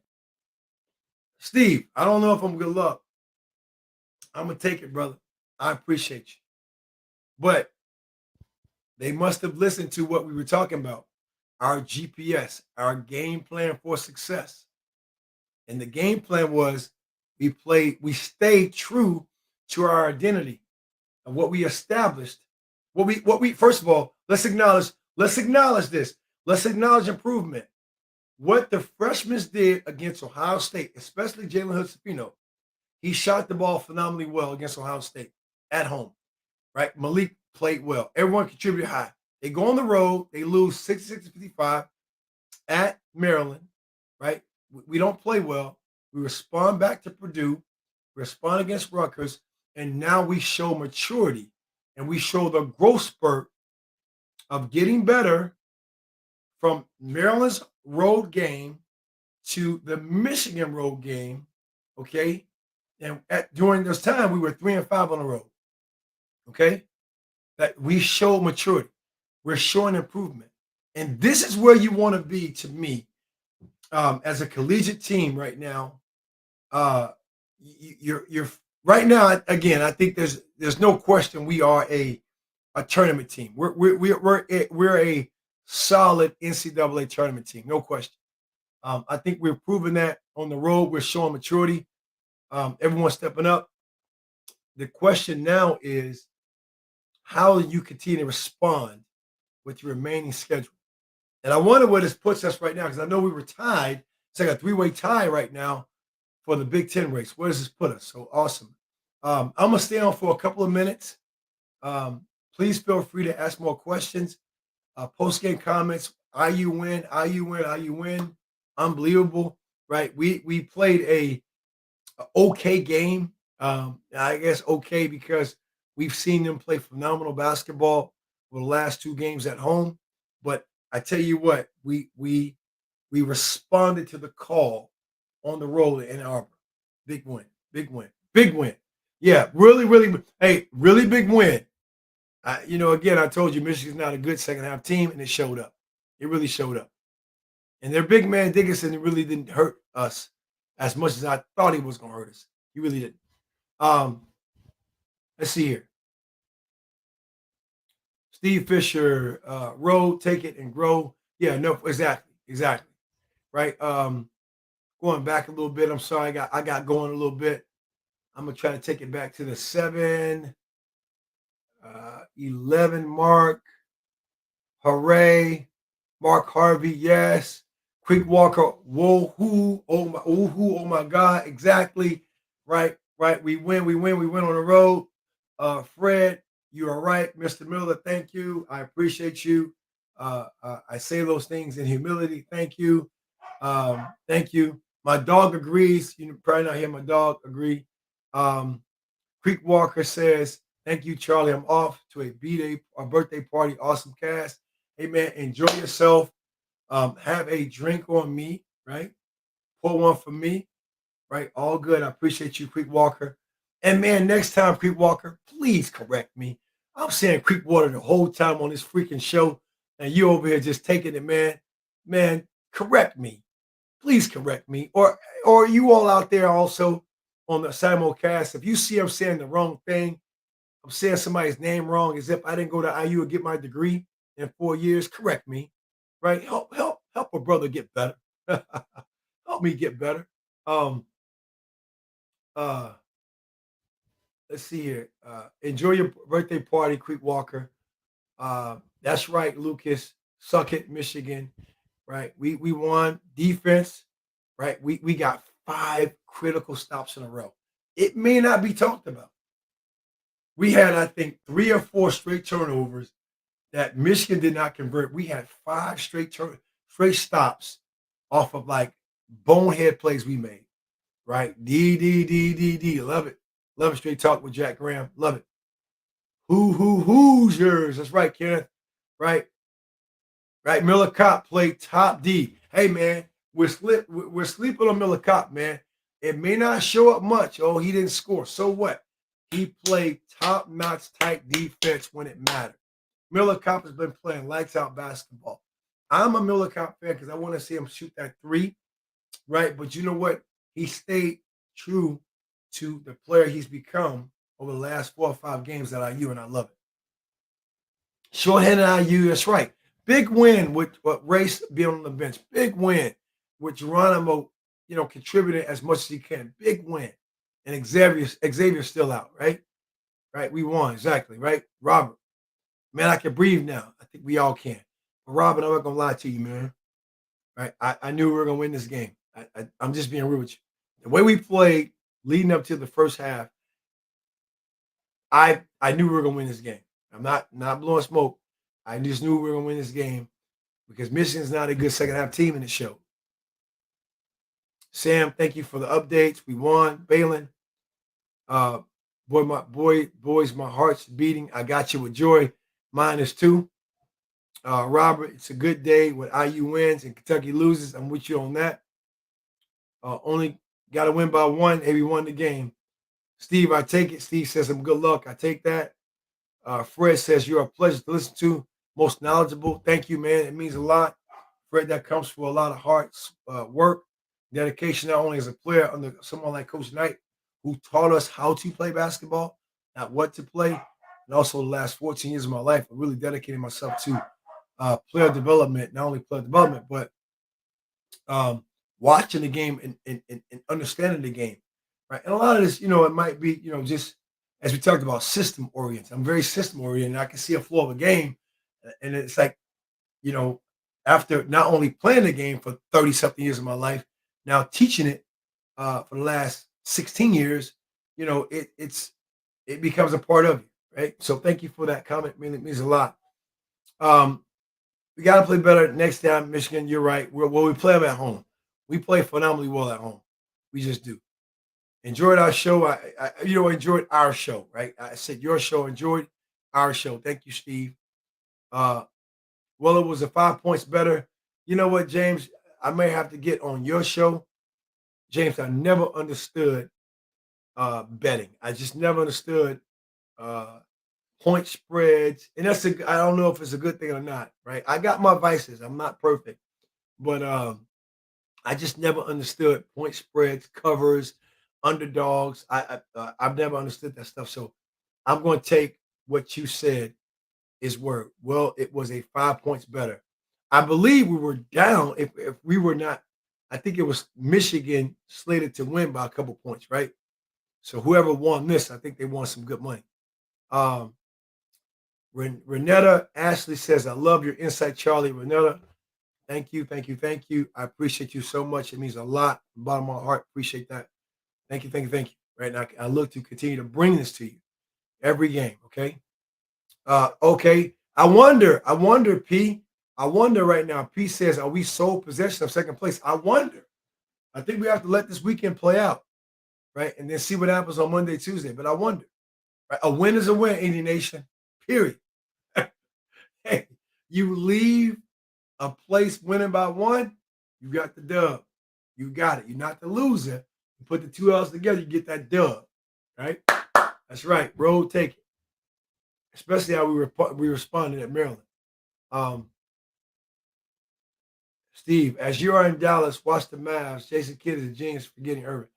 Steve, I don't know if I'm good luck. I'm going to take it, brother. I appreciate you. But they must have listened to what we were talking about. Our GPS, our game plan for success. And the game plan was we stayed true to our identity and what we established. What we first of all, let's acknowledge this. Let's acknowledge improvement. What the freshmen did against Ohio State, especially Jalen Hood-Schifino, he shot the ball phenomenally well against Ohio State at home, right? Malik played well. Everyone contributed high. They go on the road. They lose 66-55 at Maryland, right? We don't play well. We respond back to Purdue. We respond against Rutgers. And now we show maturity. And we show the growth spurt of getting better from Maryland's road game to the Michigan road game, okay? And during this time, we were 3-5 on the road, okay? That we showed maturity. We're showing improvement. And this is where you want to be, to me, as a collegiate team right now. You're right now, again, I think there's no question we are a tournament team. We're a solid NCAA tournament team, no question. I think we're proving that on the road. We're showing maturity. Everyone's stepping up. The question now is, how do you continue to respond with your remaining schedule? And I wonder where this puts us right now, because I know we were tied. It's like a 3-way tie right now for the Big Ten race. Where does this put us? So awesome. I'm going to stay on for a couple of minutes. Please feel free to ask more questions. Post-game comments. IU win, IU win, IU win. Unbelievable, right? We played a okay game. I guess okay because we've seen them play phenomenal basketball for the last 2 games at home. But I tell you what, we responded to the call on the road in Ann Arbor. Big win, big win, big win. Yeah, really, really, hey, really big win. Again, I told you Michigan's not a good second half team, and it showed up. It really showed up. And their big man Dickinson really didn't hurt us as much as I thought he was going to hurt us. He really didn't. Let's see here. Steve Fisher, road, take it and grow. Yeah, no, exactly. Right. Going back a little bit. I'm sorry, I got going a little bit. I'm gonna try to take it back to the 7-11 mark. Hooray. Mark Harvey, yes. Creek Walker, whoa, who, oh my God, exactly, right, right. We win on the road. Fred, you are right, Mr. Miller. Thank you, I appreciate you. I say those things in humility. Thank you, thank you. My dog agrees. You probably not hear my dog agree. Um, Creek Walker says, "Thank you, Charlie. I'm off to a birthday party. Awesome cast. Hey man, enjoy yourself. Have a drink on me, right? Pour one for me, right? All good. I appreciate you, Creek Walker. And man, next time, Creek Walker, please correct me. I'm saying Creek Water the whole time on this freaking show, and you over here just taking it, man. Man, correct me. Please correct me. Or you all out there also on the simulcast, if you see I'm saying the wrong thing, I'm saying somebody's name wrong as if I didn't go to IU and get my degree in 4 years, correct me, right? Help a brother get better. Help me get better. Um, uh, let's see here. Enjoy your birthday party, Creek Walker. That's right, Lucas. Suck it, Michigan. Right. We won defense. Right. We got 5 critical stops in a row. It may not be talked about. We had, I think, 3 or 4 straight turnovers that Michigan did not convert. We had 5 straight stops off of like bonehead plays we made. Right? D. Love it. Love it. Straight talk with Jack Graham. Love it. Hoosiers. That's right, Kenneth. Right. Right. Miller Kopp played top D. Hey man, we're sleeping on Miller Kopp, man. It may not show up much. Oh, he didn't score. So what? He played top-notch tight defense when it mattered. Miller Kopp has been playing lights out basketball. I'm a Miller Kopp fan because I want to see him shoot that three, right? But you know what? He stayed true to the player he's become over the last 4 or 5 games at IU, and I love it. Shorthanded IU, that's right. Big win with Race being on the bench. Big win with Geronimo, contributing as much as he can. Big win. And Xavier's still out, right? Right. We won. Exactly. Right. Robert. Man, I can breathe now. I think we all can. But Robert, I'm not gonna lie to you, man. Right. I knew we were gonna win this game. I'm just being real with you. The way we played leading up to the first half, I knew we were gonna win this game. I'm not blowing smoke. I just knew we were gonna win this game because Michigan's not a good second half team in the show. Sam, thank you for the updates. We won. Balin, boys, my heart's beating. I got you with joy. Mine is too. Robert, it's a good day when IU wins and Kentucky loses. I'm with you on that. Only got to win by 1. Hey, we won the game. Steve, I take it. Steve says, I'm good luck. I take that. Fred says, you're a pleasure to listen to. Most knowledgeable. Thank you, man. It means a lot. Fred, that comes for a lot of hard work, dedication, not only as a player under someone like Coach Knight, who taught us how to play basketball, not what to play. And also the last 14 years of my life, I really dedicated myself to player development, not only player development, but watching the game and understanding the game. Right. And a lot of this, it might be, just as we talked about, system oriented. I'm very system oriented. I can see a flow of a game. And it's like, after not only playing the game for 30 something years of my life, now teaching it for the last 16 years, it becomes a part of you, right? So thank you for that comment. It means a lot. We got to play better next time, Michigan. You're right. We play them at home. We play phenomenally well at home. We just do. Enjoyed our show. I enjoyed our show, right? I said your show, enjoyed our show. Thank you, Steve. Well, it was 5 points better. You know what, James? I may have to get on your show. James, I never understood betting. I just never understood point spreads. And I don't know if it's a good thing or not, right? I got my vices. I'm not perfect. But I just never understood point spreads, covers, underdogs. I've never understood that stuff. So I'm going to take what you said is word. Well, it was a 5 points better. I believe we were down if we were not. I think it was Michigan slated to win by a couple points, right? So whoever won this, I think they won some good money. Renetta Ashley says, I love your insight, Charlie. Renetta, Thank you, thank you, thank you. I appreciate you so much. It means a lot. From the bottom of my heart, appreciate that. Thank you, thank you, thank you. Right now, I look to continue to bring this to you every game. Okay. Okay. P. I wonder right now. P says, are we sole possession of second place? I wonder. I think we have to let this weekend play out, right? And then see what happens on Monday, Tuesday. But I wonder. Right? A win is a win, Indian Nation. Period. Hey, you leave a place winning by one, you got the dub. You got it. You're not the loser. You put the two L's together, you get that dub. Right? That's right. Road take it. Especially how we responded at Maryland. Um, Steve, as you are in Dallas, watch the Mavs. Jason Kidd is a genius for getting Irving.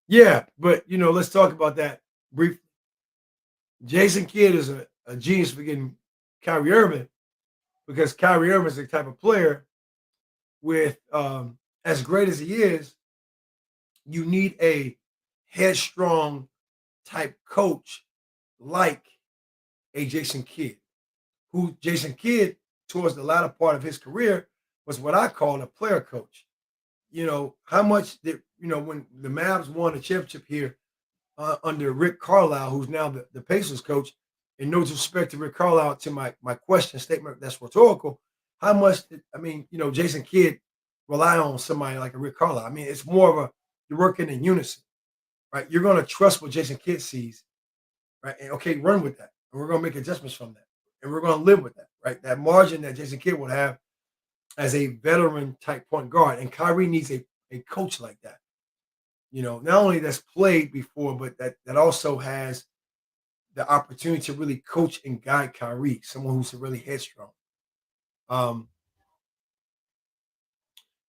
Yeah, but let's talk about that briefly. Jason Kidd is a genius for getting Kyrie Irving because Kyrie Irving is the type of player with as great as he is, you need a headstrong type coach like a Jason Kidd, who Jason Kidd, towards the latter part of his career, was what I call a player coach. How much did, when the Mavs won the championship here under Rick Carlisle, who's now the Pacers coach, and no disrespect to Rick Carlisle, to my question statement that's rhetorical, how much did, Jason Kidd rely on somebody like a Rick Carlisle? I mean, it's more of you're working in unison, right? You're going to trust what Jason Kidd sees, right? And okay, run with that. And we're going to make adjustments from that. And we're going to live with that, right? That margin that Jason Kidd would have as a veteran type point guard. And Kyrie needs a coach like that. Not only that's played before, but that also has the opportunity to really coach and guide Kyrie, someone who's really headstrong.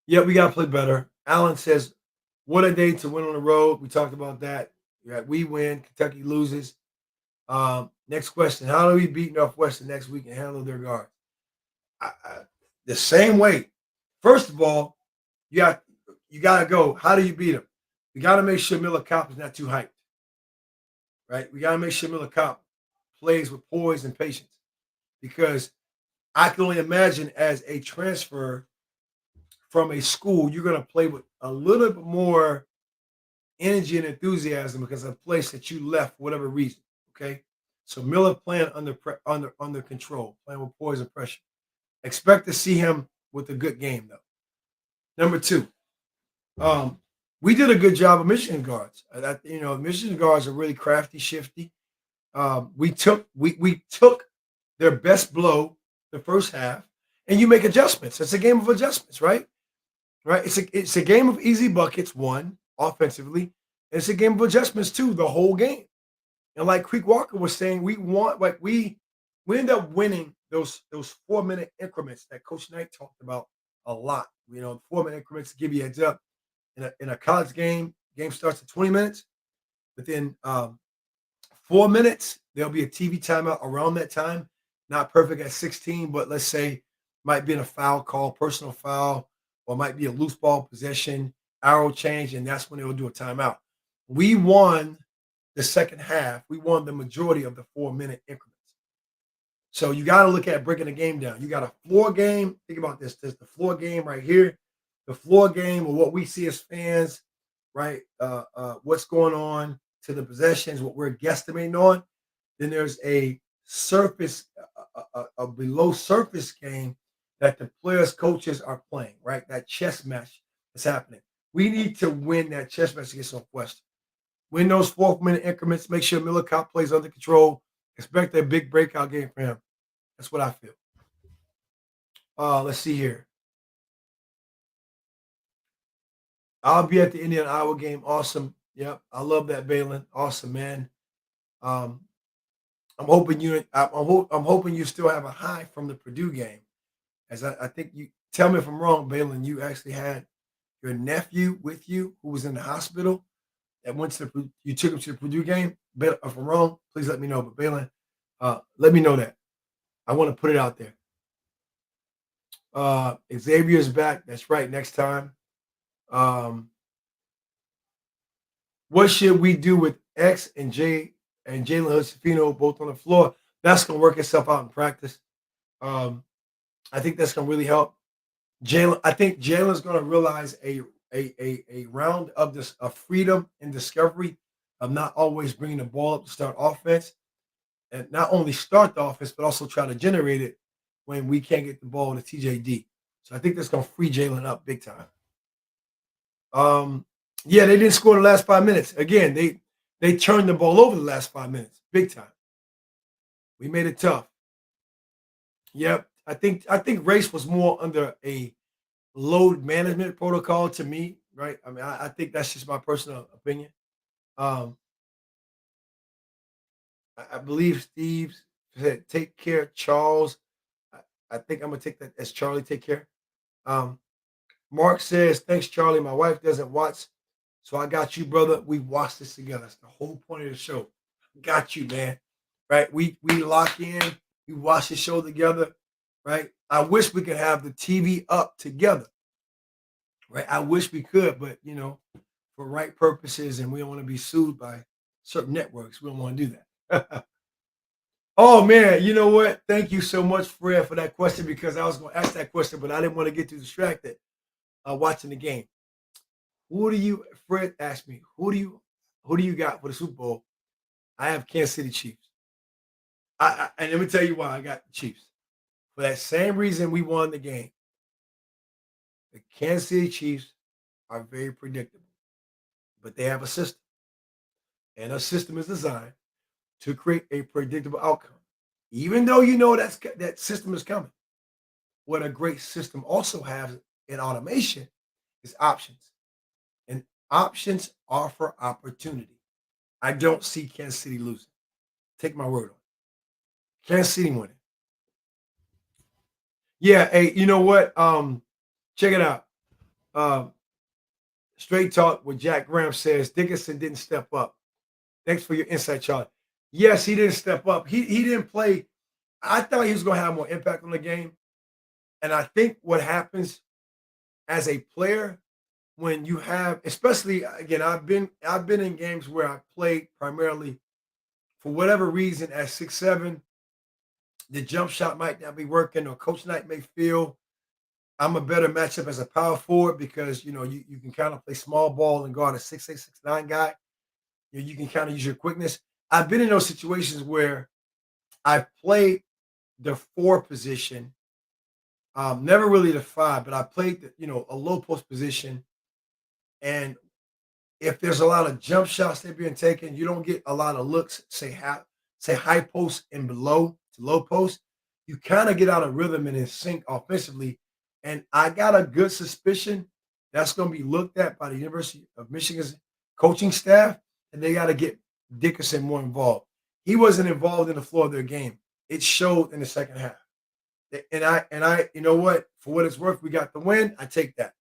Yeah, we got to play better. Alan says, what a day to win on the road. We talked about that. Yeah, we win. Kentucky loses. Next question. How do we beat Northwestern next week and handle their guard? The same way. First of all, you got to go. How do you beat them? We got to make sure Miller Kopp is not too hyped. Right? We got to make sure Miller Kopp plays with poise and patience. Because I can only imagine as a transfer from a school, you're going to play with a little bit more energy and enthusiasm because of a place that you left for whatever reason. Okay. So Miller playing under control, playing with poise and pressure. Expect to see him with a good game, though. Number two, we did a good job of Michigan guards. Michigan guards are really crafty, shifty. We took their best blow the first half, and you make adjustments. It's a game of adjustments, right? Right. It's a game of easy buckets, one, offensively. And it's a game of adjustments, two, the whole game. And like Creek Walker was saying, we end up winning those 4-minute increments that Coach Knight talked about a lot. 4-minute increments to give you a heads up. In a college game starts at 20 minutes. Within 4 minutes, there'll be a TV timeout around that time. Not perfect at 16, but let's say might be in a foul call, personal foul, or might be a loose ball possession, arrow change, and that's when they'll do a timeout. We won the second half. We won the majority of the 4-minute increments. So you got to look at breaking the game down. You got a floor game. Think about this. There's the floor game right here. The floor game of what we see as fans, right? What's going on to the possessions, what we're guesstimating on. Then there's a surface, a below surface game that the players, coaches are playing, right? That chess match is happening. We need to win that chess match against Northwestern. Win those 4-minute increments. Make sure Miller Kopp plays under control. Expect a big breakout game for him. That's what I feel. Let's see here. I'll be at the Indiana Iowa game. Awesome. Yep. I love that, Balin. Awesome, man. I'm hoping you still have a high from the Purdue game. As I think you tell me if I'm wrong, Balin, you actually had your nephew with you who was in the hospital that went to you took him to the Purdue game. But if I'm wrong, please let me know. But Balin, let me know that. I want to put it out there. Xavier's back. That's right. Next time. What should we do with X and J and Jalen Hood-Schifino both on the floor? That's going to work itself out in practice. I think that's going to really help. Jalen, I think Jalen's going to realize a round of this of freedom and discovery of not always bringing the ball up to start offense, and not only start the offense but also try to generate it when we can't get the ball to TJD. So I think that's going to free Jalen up big time. Yeah, they didn't score the last 5 minutes. Again, they turned the ball over the last 5 minutes, big time. We made it tough. Yep, I think race was more under a load management protocol to me, right? I mean, I think that's just my personal opinion. Um, I believe Steve said, "Take care, Charles." I, I think I'm gonna take that as Charlie. Take care. Um, Mark says, "Thanks, Charlie. My wife doesn't watch, so I got you, brother. We watched this together. That's the whole point of the show. Got you, man. Right? We lock in. We watch the show together. Right? I wish we could have the TV up together. Right? I wish we could, but for right purposes, and we don't want to be sued by certain networks. We don't want to do that." Oh man, you know what? Thank you so much, Fred, for that question because I was going to ask that question, but I didn't want to get too distracted watching the game. Who do you? Fred asked me, who do you got for the Super Bowl? I have Kansas City Chiefs. And let me tell you why I got the Chiefs. For that same reason we won the game. The Kansas City Chiefs are very predictable, but they have a system, and a system is designed to create a predictable outcome. Even though you know that system is coming, what a great system also has in automation is options, and options offer opportunity. I don't see Kansas City losing. Take my word on it. Kansas City winning. Yeah, hey, you know what? Check it out. Um, Straight Talk with Jack Graham says Dickinson didn't step up. Thanks for your insight, Charlie. Yes, he didn't step up. He didn't play. I thought he was going to have more impact on the game, and I think what happens as a player when you have, especially again, I've been in games where I played primarily for whatever reason at 6'7", the jump shot might not be working, or Coach Knight may feel I'm a better matchup as a power forward because you can kind of play small ball and guard a 6'8", 6'9" guy. You can kind of use your quickness. I've been in those situations where I've played the four position, never really the five, but I played a low post position. And if there's a lot of jump shots that are being taken, you don't get a lot of looks. Say high post and below to low post. You kind of get out of rhythm and in sync offensively. And I got a good suspicion that's going to be looked at by the University of Michigan's coaching staff, and they got to get Dickerson more involved. He wasn't involved in the flow of their game. It showed in the second half. And I, you know what? For what it's worth, we got the win. I take that.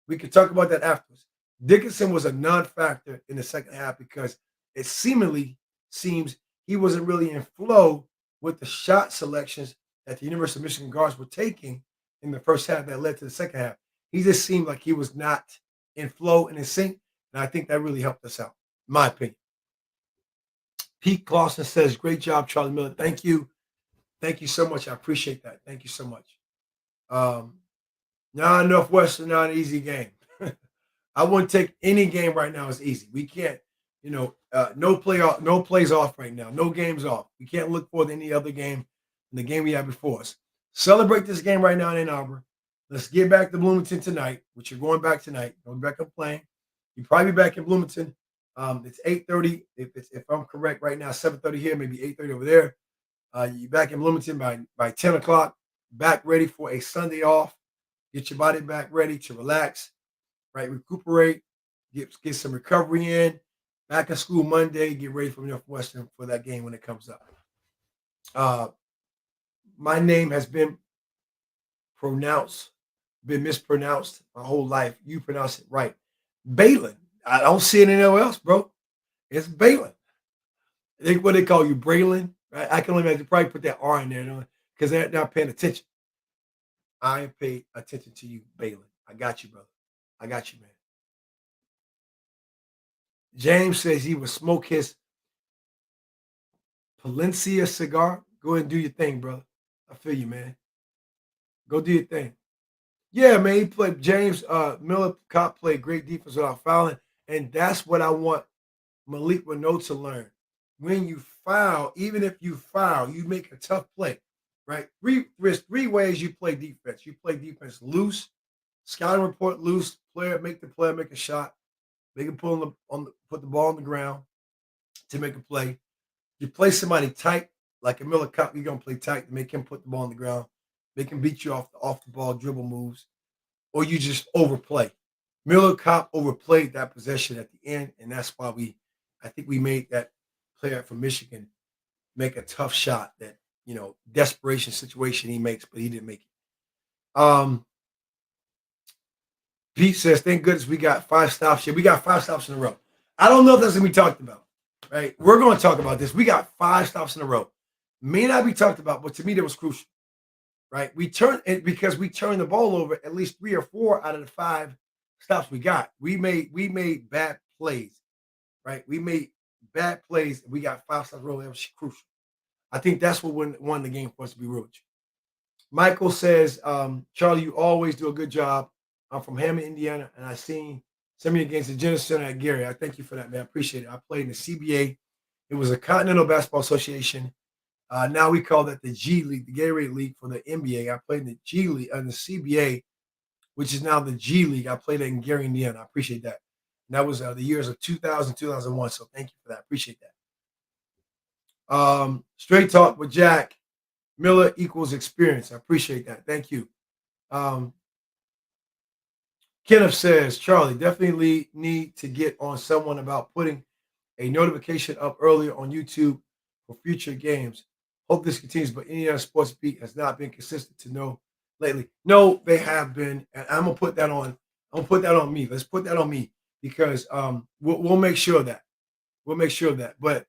We can talk about that afterwards. Dickinson was a non-factor in the second half because it seemingly seems he wasn't really in flow with the shot selections that the University of Michigan guards were taking in the first half that led to the second half. He just seemed like he was not in flow and in sync, and I think that really helped us out, in my opinion. Pete Clausen says, "Great job, Charlie Miller." Thank you. Thank you so much. I appreciate that. Thank you so much. Um, Not Northwestern, not an easy game. I wouldn't take any game right now as easy. We can't, no playoff, no plays off right now, no games off. We can't look for any other game than the game we have before us. Celebrate this game right now in Ann Arbor. Let's get back to Bloomington tonight, which you're going back tonight. Going back and playing. You probably be back in Bloomington. It's 8:30. If I'm correct right now, 7:30 here, maybe 8:30 over there. You're back in Bloomington by 10 o'clock. Back ready for a Sunday off. Get your body back ready to relax, right? Recuperate, get some recovery in. Back in school Monday, get ready for Northwestern for that game when it comes up. Uh, my name has been mispronounced my whole life. You pronounce it right. Balin. I don't see it anywhere else, bro. It's Balin. What they call you, Braylon, right? I can only imagine probably put that R in there because they're not paying attention. I pay attention to you, Balin. I got you, brother. I got you, man. James says he would smoke his Palencia cigar. Go ahead and do your thing, brother. I feel you, man. Go do your thing. Yeah, man, he played James Miller Cop played great defense without fouling, and that's what I want Malik Renault to learn. When you foul, even if you foul, you make a tough play, right? There's three ways you play defense. You play defense loose, scouting report loose, make the player make a shot, make him put the ball on the ground to make a play. You play somebody tight, like a Miller Cop, you're gonna play tight to make him put the ball on the ground, make him beat you off the ball dribble moves, or you just overplay. Miller Cop overplayed that possession at the end, and that's why I think we made that player from Michigan make a tough shot that, desperation situation he makes, but he didn't make it. Pete says, thank goodness we got 5 stops here. We got 5 stops in a row. I don't know if that's going to be talked about, right? We're going to talk about this. We got 5 stops in a row. May not be talked about, but to me, that was crucial, right? We turned it because we turned the ball over at least 3 or 4 out of the 5 stops we got. We made bad plays, right? We made bad plays, and we got 5 stops in a row. That was crucial. I think that's what won the game for us, to be real with you. Michael says, Charlie, you always do a good job. I'm from Hammond, Indiana, and I seen some of your games at Jenner Center at Gary. I thank you for that, man. I appreciate it. I played in the CBA. It was a Continental Basketball Association. Now we call that the G League, the Gatorade League for the NBA. I played in the G League and the CBA, which is now the G League. I played it in Gary, Indiana. I appreciate that. And that was the years of 2000, 2001. So thank you for that. Appreciate that. Straight talk with Jack. Miller equals experience. I appreciate that. Thank you. Kenneth says, Charlie, definitely need to get on someone about putting a notification up earlier on YouTube for future games. Hope this continues, but Indiana Sports Beat has not been consistent to know lately. No, they have been, and I'm gonna put that on. I'm gonna put that on me. Let's put that on me because we'll make sure of that. We'll make sure of that. But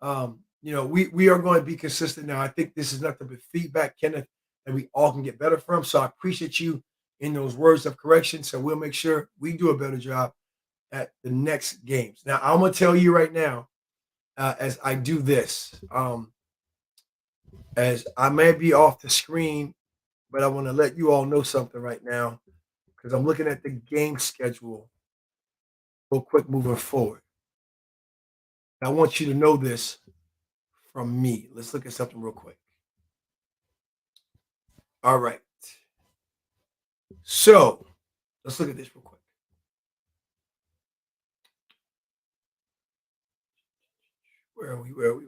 we are going to be consistent now. I think this is nothing but feedback, Kenneth, that we all can get better from. So I appreciate you in those words of correction. So we'll make sure we do a better job at the next games. Now, I'm going to tell you right now, as I do this, as I may be off the screen, but I want to let you all know something right now because I'm looking at the game schedule real quick moving forward. I want you to know this from me. Let's look at something real quick. All right. So let's look at this real quick. Where are we?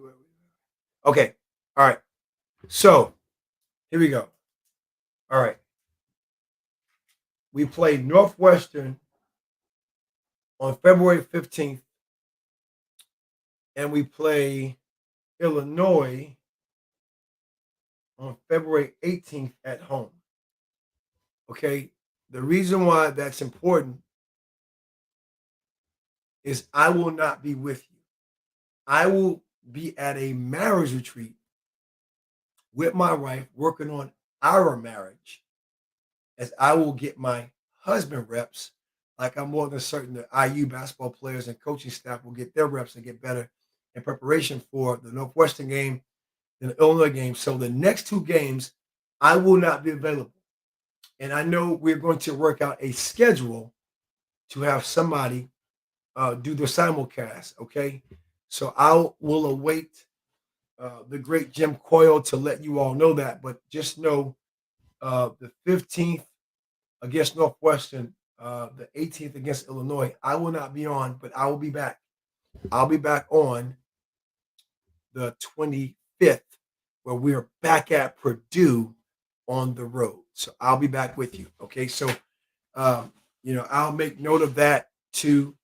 Okay. All right. So here we go. All right. We played Northwestern on February 15th, and we play Illinois on February 18th at home. Okay. The reason why that's important is I will not be with you. I will be at a marriage retreat with my wife working on our marriage as I will get my husband reps. Like I'm more than certain that IU basketball players and coaching staff will get their reps and get better in preparation for the Northwestern game and the Illinois game. So the next 2 games, I will not be available. And I know we're going to work out a schedule to have somebody do the simulcast. Okay. So I will await the great Jim Coyle to let you all know that. But just know the 15th against Northwestern, the 18th against Illinois, I will not be on, but I will be back. I'll be back on the 25th, where we're back at Purdue on the road. So I'll be back with you. Okay. So, I'll make note of that to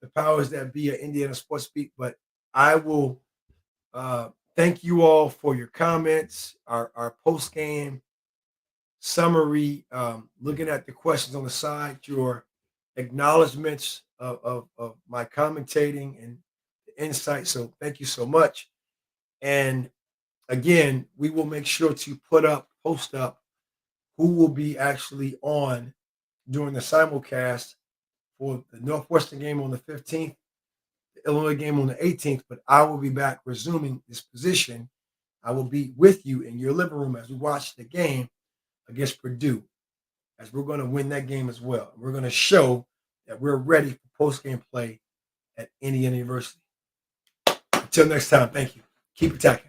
the powers that be at Indiana Sports Beat, but I will thank you all for your comments, our post game summary, looking at the questions on the side, your acknowledgments of my commentating and insight. So thank you so much. And again, we will make sure to post up who will be actually on during the simulcast for the Northwestern game on the 15th, the Illinois game on the 18th, but I will be back resuming this position. I will be with you in your living room as we watch the game against Purdue. as we're going to win that game as well. We're going to show that we're ready for post-game play at Indiana University. Until next time, thank you. Keep attacking.